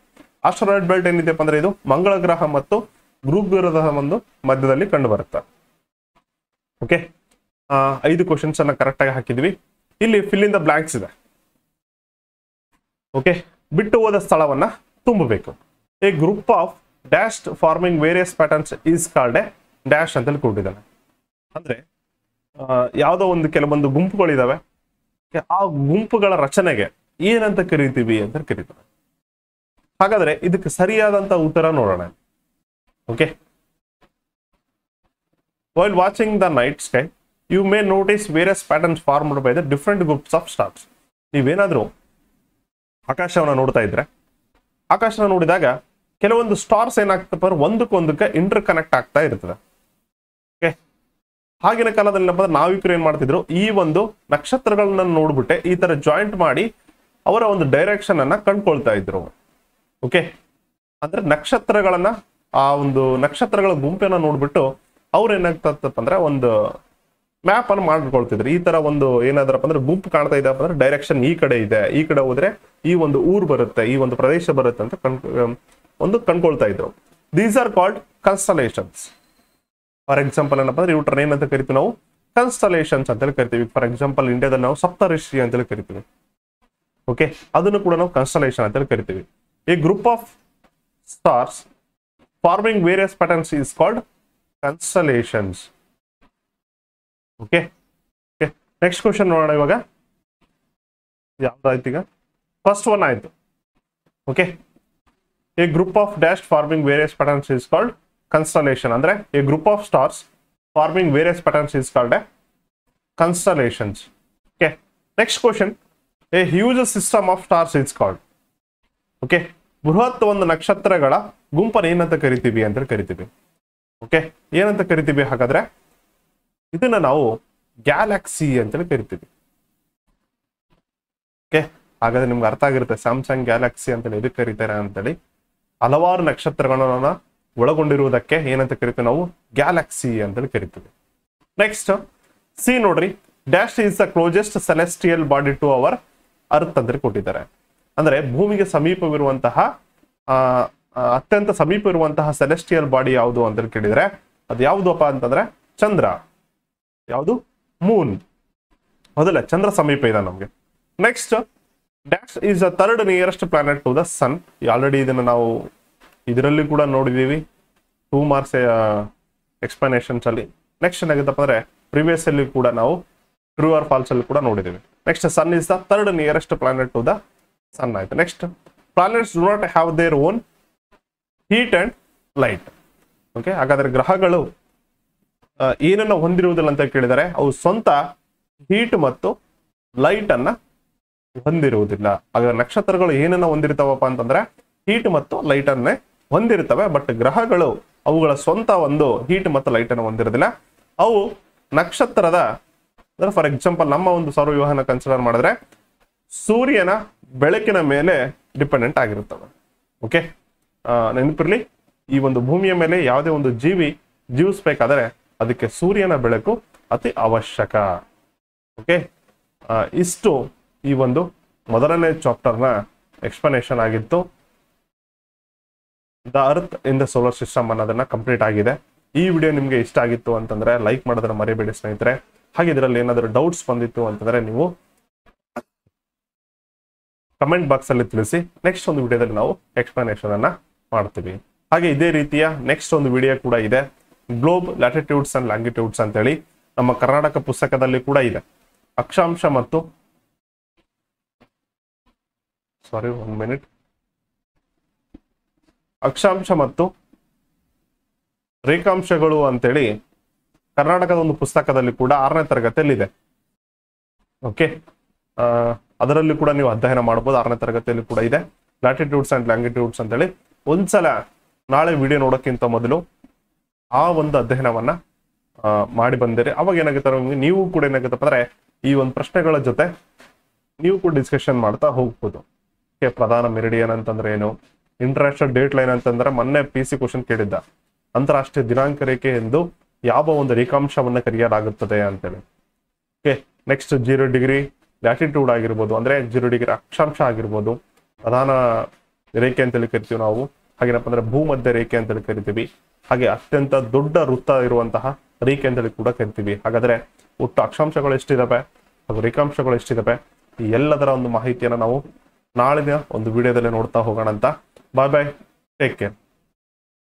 ಆಸ್ಟರಾಯ್ಡ್ ಬೆಲ್ಟ್ ಏನಿದೆಪ್ಪ ಅಂದ್ರೆ ಇದು ಮಂಗಳ ಗ್ರಹ ಮತ್ತು ಗುರು ಗ್ರಹದ ಒಂದು ಮಧ್ಯದಲ್ಲಿ ಕಂಡು ಬರುತ್ತೆ. ಓಕೆ, 5 ಕ್ವಶನ್ಸ್ ಅನ್ನ ಕರೆಕ್ಟ್ ಆಗಿ ಹಾಕಿದ್ವಿ. ಇಲ್ಲಿ ಫಿಲ್ ಇನ್ ದ ಬ್ಲಾಂಕ್ಸ್ ಇದೆ. ಓಕೆ, ಬಿಟ್ಟು ಹೋದ ಸ್ಥಳವನ್ನ ತುಂಬಬೇಕು. A group of dash forming various patterns is called A dash ಅಂತೇಳಿ ಕೊಟ್ಟಿದ್ದಾನೆ. ಅಂದ್ರೆ ಯಾವುದೋ ಒಂದು ಕೆಲವೊಂದು ಗುಂಪುಗಳಿದಾವೆ, ಆ ಗುಂಪುಗಳ ರಚನೆಗೆ ಏನಂತ ಕರಿತೀವಿ ಅಂತ ಕರೀತಾರೆ. ಹಾಗಾದ್ರೆ ಇದಕ್ಕೆ ಸರಿಯಾದಂತ ಉತ್ತರ ನೋಡೋಣ. Okay, while watching the night sky you may notice various patterns formed by the different groups of stars. ನೀವೇನಾದ್ರೂ ಆಕಾಶವನ್ನ ನೋಡ್ತಾ ಇದ್ರೆ, ಆಕಾಶನ ನೋಡಿದಾಗ ಕೆಲವೊಂದು ಸ್ಟಾರ್ಸ್ ಏನಾಗ್ತಪ್ಪ ಅಂದ್ರೆ ಒಂದಕ್ಕೊಂದಕ್ಕೆ ಇಂಟರ್ ಕನೆಕ್ಟ್ ಆಗ್ತಾ ಇರ್ತದೆ. ಓಕೆ, ಆಗಿನ ಕಾಲದಲ್ಲಿ ನಾವಿಕರು ಏನ್ ಮಾಡ್ತಿದ್ರು? ಈ ಒಂದು ನಕ್ಷತ್ರಗಳನ್ನ ನೋಡ್ಬಿಟ್ಟೆ ಈ ತರ ಜಾಯಿಂಟ್ ಮಾಡಿ ಅವರ ಒಂದು ಡೈರೆಕ್ಷನ್ ಅನ್ನ ಕಂಡ್ಕೊಳ್ತಾ ಇದ್ರು. ಓಕೆ, ಅಂದ್ರೆ ನಕ್ಷತ್ರಗಳನ್ನ, ಆ ಒಂದು ನಕ್ಷತ್ರಗಳ ಗುಂಪನ್ನ ನೋಡ್ಬಿಟ್ಟು ಅವ್ರು ಏನಾಗ್ತಪ್ಪ ಅಂದ್ರೆ ಒಂದು ಮ್ಯಾಪ್ ಅನ್ನು ಮಾಡ್ಕೊಳ್ತಿದ್ರು. ಈ ತರ ಒಂದು ಏನಾದ್ರಪ್ಪ ಅಂದ್ರೆ ಗುಂಪು ಕಾಣ್ತಾ ಇದೆ ಅಂದ್ರೆ ಡೈರೆಕ್ಷನ್ ಈ ಕಡೆ ಇದೆ, ಈ ಕಡೆ ಹೋದ್ರೆ ಈ ಒಂದು ಊರ್ ಬರುತ್ತೆ, ಈ ಒಂದು ಪ್ರದೇಶ ಬರುತ್ತೆ ಅಂತ ಕಂಡ್ಕೊಳ್ತಾ ಇದ್ರು. These are called constellations. For example ಏನಪ್ಪ ಅಂದ್ರೆ ಇವ್ರ ಏನಂತ ಕರಿತೀವಿ ನಾವು? ಕನ್ಸ್ಟಲೇಷನ್ಸ್ ಅಂತೇಳಿ ಕರಿತೀವಿ. ಫಾರ್ ಎಕ್ಸಾಂಪಲ್ ಇಂಡಿಯಾದಲ್ಲಿ ನಾವು ಸಪ್ತಋಷಿ ಅಂತೇಳಿ ಕರಿತೀವಿ. ಓಕೆ, ಅದನ್ನು ಕೂಡ ನಾವು ಕನ್ಸ್ಟಲೇಷನ್ ಅಂತೇಳಿ ಕರಿತೀವಿ. A group of stars forming various patterns is called constellations. Okay, next question ನೋಡೋಣ. ಇವಾಗ ಯಾವ್ದಾಯ್ತು? ಈಗ ಫಸ್ಟ್ ಒನ್ ಆಯ್ತು. Okay, a group of dash forming various patterns is called constellation. ಅಂದ್ರೆ a group of stars forming various patterns is called a constellations. Okay, next question, a huge system of stars is called. Okay, ಬೃಹತ್ ಒಂದು ನಕ್ಷತ್ರಗಳ ಗುಂಪನ್ನು ಏನಂತ ಕರಿತೀವಿ ಅಂತ ಕರಿತೀವಿ. Okay, ಏನಂತ ಕರಿತೀವಿ? ಹಾಗಾದ್ರೆ ಇದನ್ನ ನಾವು ಗ್ಯಾಲಕ್ಸಿ ಅಂತೇಳಿ ಕರಿತೀವಿ. ಓಕೆ, ಹಾಗಾದ್ರೆ ನಿಮ್ಗೆ ಅರ್ಥ ಆಗಿರುತ್ತೆ ಸ್ಯಾಮ್ಸಂಗ್ ಗ್ಯಾಲಕ್ಸಿ ಅಂತೇಳಿ ಎದಕ್ಕೆ ಕರೀತಾರೆ ಅಂತೇಳಿ. ಹಲವಾರು ನಕ್ಷತ್ರಗಳನ್ನ ಒಳಗೊಂಡಿರುವುದಕ್ಕೆ ಏನಂತ ಕರಿತೀವಿ ನಾವು, ಗ್ಯಾಲಕ್ಸಿ ಅಂತೇಳಿ ಕರಿತೀವಿ. ನೆಕ್ಸ್ಟ್ ಸಿ ನೋಡ್ರಿ, dash is the closest celestial body to our earth ಅಂತ ಕೊಟ್ಟಿದ್ದಾರೆ. ಅಂದ್ರೆ ಭೂಮಿಗೆ ಸಮೀಪವಿರುವಂತಹ ಅತ್ಯಂತ ಸಮೀಪ ಇರುವಂತಹ ಸೆಲೆಸ್ಟಿಯಲ್ ಬಾಡಿ ಯಾವುದು ಅಂತ ಕೇಳಿದ್ರೆ ಅದು ಯಾವುದಪ್ಪ ಅಂತಂದ್ರೆ ಚಂದ್ರ. ಯಾವುದು? ಮೂನ್. ಹೌದಲ್ಲ, ಚಂದ್ರ ಸಮೀಪ ಇದೆ ನಮ್ಗೆ. Next dash is the third nearest planet to the sun. Already ಇದನ್ನ ನಾವು ಇದರಲ್ಲಿ ಕೂಡ ನೋಡಿದೀವಿ 2 ಮಾರ್ಕ್ಸ್ ಎಕ್ಸ್ಪ್ಲನೇಷನ್ಸ್ ಅಲ್ಲಿ. ನೆಕ್ಸ್ಟ್ ಏನಾಗುತ್ತಪ್ಪ ಅಂದ್ರೆ ಪ್ರಿವಿಯಸ್ ಅಲ್ಲಿ ಕೂಡ ನಾವು ಟ್ರೂ ಆರ್ ಫಾಲ್ಸ್ ಅಲ್ಲಿ ಕೂಡ ನೋಡಿದೀವಿ. Next sun is the third nearest planet to the sun ಆಯ್ತು. Next planets do not have their own heat and light. Okay, ಹಾಗಾದ್ರೆ ಗ್ರಹಗಳು ಏನನ್ನ ಹೊಂದಿರುವುದಿಲ್ಲ ಅಂತ ಕೇಳಿದರೆ ಅವು ಸ್ವಂತ ಹೀಟ್ ಮತ್ತು ಲೈಟ್ ಅನ್ನ ಹೊಂದಿರುವುದಿಲ್ಲ. ಹಾಗಾದ್ರೆ ನಕ್ಷತ್ರಗಳು ಏನನ್ನ ಹೊಂದಿರ್ತಾವಪ್ಪ ಅಂತಂದ್ರೆ ಹೀಟ್ ಮತ್ತು ಲೈಟ್ ಅನ್ನೇ ಹೊಂದಿರ್ತವೆ. ಬಟ್ ಗ್ರಹಗಳು ಅವುಗಳ ಸ್ವಂತ ಒಂದು ಹೀಟ್ ಮತ್ತು ಲೈಟ್ ಅನ್ನು ಹೊಂದಿರೋದಿಲ್ಲ. ಅವು ನಕ್ಷತ್ರದ, ಫಾರ್ ಎಕ್ಸಾಂಪಲ್ ನಮ್ಮ ಒಂದು ಸೌರವ್ಯೂಹನ ಕನ್ಸಿಡರ್ ಮಾಡಿದ್ರೆ ಸೂರ್ಯನ ಬೆಳಕಿನ ಮೇಲೆ ಡಿಪೆಂಡೆಂಟ್ ಆಗಿರುತ್ತವೆ. ಓಕೆ, ನೆನಪಿರ್ಲಿ, ಈ ಒಂದು ಭೂಮಿಯ ಮೇಲೆ ಯಾವುದೇ ಒಂದು ಜೀವಿ ಜೀವಿಸ್ಬೇಕಾದ್ರೆ ಅದಕ್ಕೆ ಸೂರ್ಯನ ಬೆಳಕು ಅತಿ ಅವಶ್ಯಕ. ಓಕೆ, ಇಷ್ಟು ಈ ಒಂದು ಮೊದಲನೇ ಚಾಪ್ಟರ್ನ ಎಕ್ಸ್ಪ್ಲನೇಷನ್ ಆಗಿತ್ತು. The earth in the solar system ಅನ್ನೋದನ್ನ ಕಂಪ್ಲೀಟ್ ಆಗಿದೆ. ಈ ವಿಡಿಯೋ ನಿಮ್ಗೆ ಇಷ್ಟ ಆಗಿತ್ತು ಅಂತಂದ್ರೆ ಲೈಕ್ ಮಾಡೋದನ್ನ ಮರಿಬೇಡಿ ಸ್ನೇಹಿತರೆ. ಹಾಗೆ ಇದರಲ್ಲಿ ಏನಾದರೂ ಡೌಟ್ಸ್ ಬಂದಿತ್ತು ಅಂತಂದ್ರೆ ನೀವು ಕಮೆಂಟ್ ಬಾಕ್ಸ್ ಅಲ್ಲಿ ತಿಳಿಸಿ. ನೆಕ್ಸ್ಟ್ ಒಂದು ವಿಡಿಯೋದಲ್ಲಿ ನಾವು ಎಕ್ಸ್ಪ್ಲನೇಷನ್ ಅನ್ನ ಮಾಡ್ತೀವಿ. ಹಾಗೆ ಇದೇ ರೀತಿಯ ನೆಕ್ಸ್ಟ್ ಒಂದು ವಿಡಿಯೋ ಕೂಡ ಇದೆ, ಗ್ಲೋಬ್ ಲ್ಯಾಟಿಟ್ಯೂಡ್ಸ್ ಅಂಡ್ ಲ್ಯಾಂಗಿಟ್ಯೂಡ್ಸ್ ಅಂತೇಳಿ ನಮ್ಮ ಕರ್ನಾಟಕ ಪುಸ್ತಕದಲ್ಲಿ ಕೂಡ ಇದೆ. ಅಕ್ಷಾಂಶ ಮತ್ತು ಅಕ್ಷಾಂಶ ಮತ್ತು ರೇಖಾಂಶಗಳು ಅಂತೇಳಿ ಕರ್ನಾಟಕದ ಒಂದು ಪುಸ್ತಕದಲ್ಲಿ ಕೂಡ 6ನೇ ತರಗತಿಯಲ್ಲಿ ಇದೆ. ಓಕೆ, ಅದರಲ್ಲಿ ಕೂಡ ನೀವು ಅಧ್ಯಯನ ಮಾಡಬಹುದು. 6ನೇ ತರಗತಿಯಲ್ಲಿ ಕೂಡ ಇದೆ ಲ್ಯಾಟಿಟ್ಯೂಡ್ಸ್ ಅಂಡ್ ಲ್ಯಾಂಗಿಟ್ಯೂಡ್ಸ್ ಅಂತೇಳಿ. ಒಂದ್ಸಲ ನಾಳೆ ವಿಡಿಯೋ ನೋಡೋಕ್ಕಿಂತ ಮೊದಲು ಆ ಒಂದು ಅಧ್ಯಯನವನ್ನ ಮಾಡಿ ಬಂದಿರಿ. ಅವಾಗ ಏನಾಗುತ್ತೆ, ನೀವು ಕೂಡ ಏನಾಗುತ್ತಪ್ಪ ಅಂದ್ರೆ ಈ ಒಂದು ಪ್ರಶ್ನೆಗಳ ಜೊತೆ ನೀವು ಕೂಡ ಡಿಸ್ಕಷನ್ ಮಾಡ್ತಾ ಹೋಗ್ಬೋದು. ಪ್ರಧಾನ ಮೆರಿಡಿಯನ್ ಅಂತಂದ್ರೆ ಏನು, ಇಂಟರ್ನ್ಯಾಷನಲ್ ಡೇಟ್ ಲೈನ್ ಅಂತಂದ್ರೆ ಮೊನ್ನೆ PC ಕ್ವಶನ್ ಕೇಳಿದ್ದ, ಅಂತಾರಾಷ್ಟ್ರೀಯ ದಿನಾಂಕ ರೇಖೆ ಎಂದು ಯಾವ ಒಂದು ರೇಖಾಂಶವನ್ನ ಕರೆಯಲಾಗುತ್ತದೆ ಅಂತೇಳಿ. ಓಕೆ, ನೆಕ್ಸ್ಟ್ 0 ಡಿಗ್ರಿ ಲ್ಯಾಟಿಟ್ಯೂಡ್ ಆಗಿರ್ಬೋದು, ಅಂದ್ರೆ 0 ಡಿಗ್ರಿ ಅಕ್ಷಾಂಶ ಆಗಿರ್ಬೋದು, ಪ್ರಧಾನ ರೇಖೆ ಅಂತೇಳಿ ಕರಿತೀವಿ ನಾವು. ಹಾಗೇನಪ್ಪ ಅಂದ್ರೆ ಭೂಮಧ್ಯ ರೇಖೆ ಅಂತೇಳಿ ಕರಿತೀವಿ. ಹಾಗೆ ಅತ್ಯಂತ ದೊಡ್ಡ ವೃತ್ತ ಇರುವಂತಹ ರೇಖೆ ಅಂತೇಳಿ ಕೂಡ ಕರಿತೀವಿ. ಹಾಗಾದ್ರೆ ಒಟ್ಟು ಅಕ್ಷಾಂಶಗಳು ಎಷ್ಟಿದಾವೆ ಹಾಗೂ ರೇಖಾಂಶಗಳು ಎಷ್ಟಿದಾವೆ, ಈ ಎಲ್ಲದರ ಒಂದು ಮಾಹಿತಿಯನ್ನ ನಾವು ನಾಳಿನ ಒಂದು ವಿಡಿಯೋದಲ್ಲಿ ನೋಡ್ತಾ ಹೋಗೋಣ ಅಂತ. ಬಾಯ್ ಬಾಯ್, ಟೇಕ್ ಕೇರ್.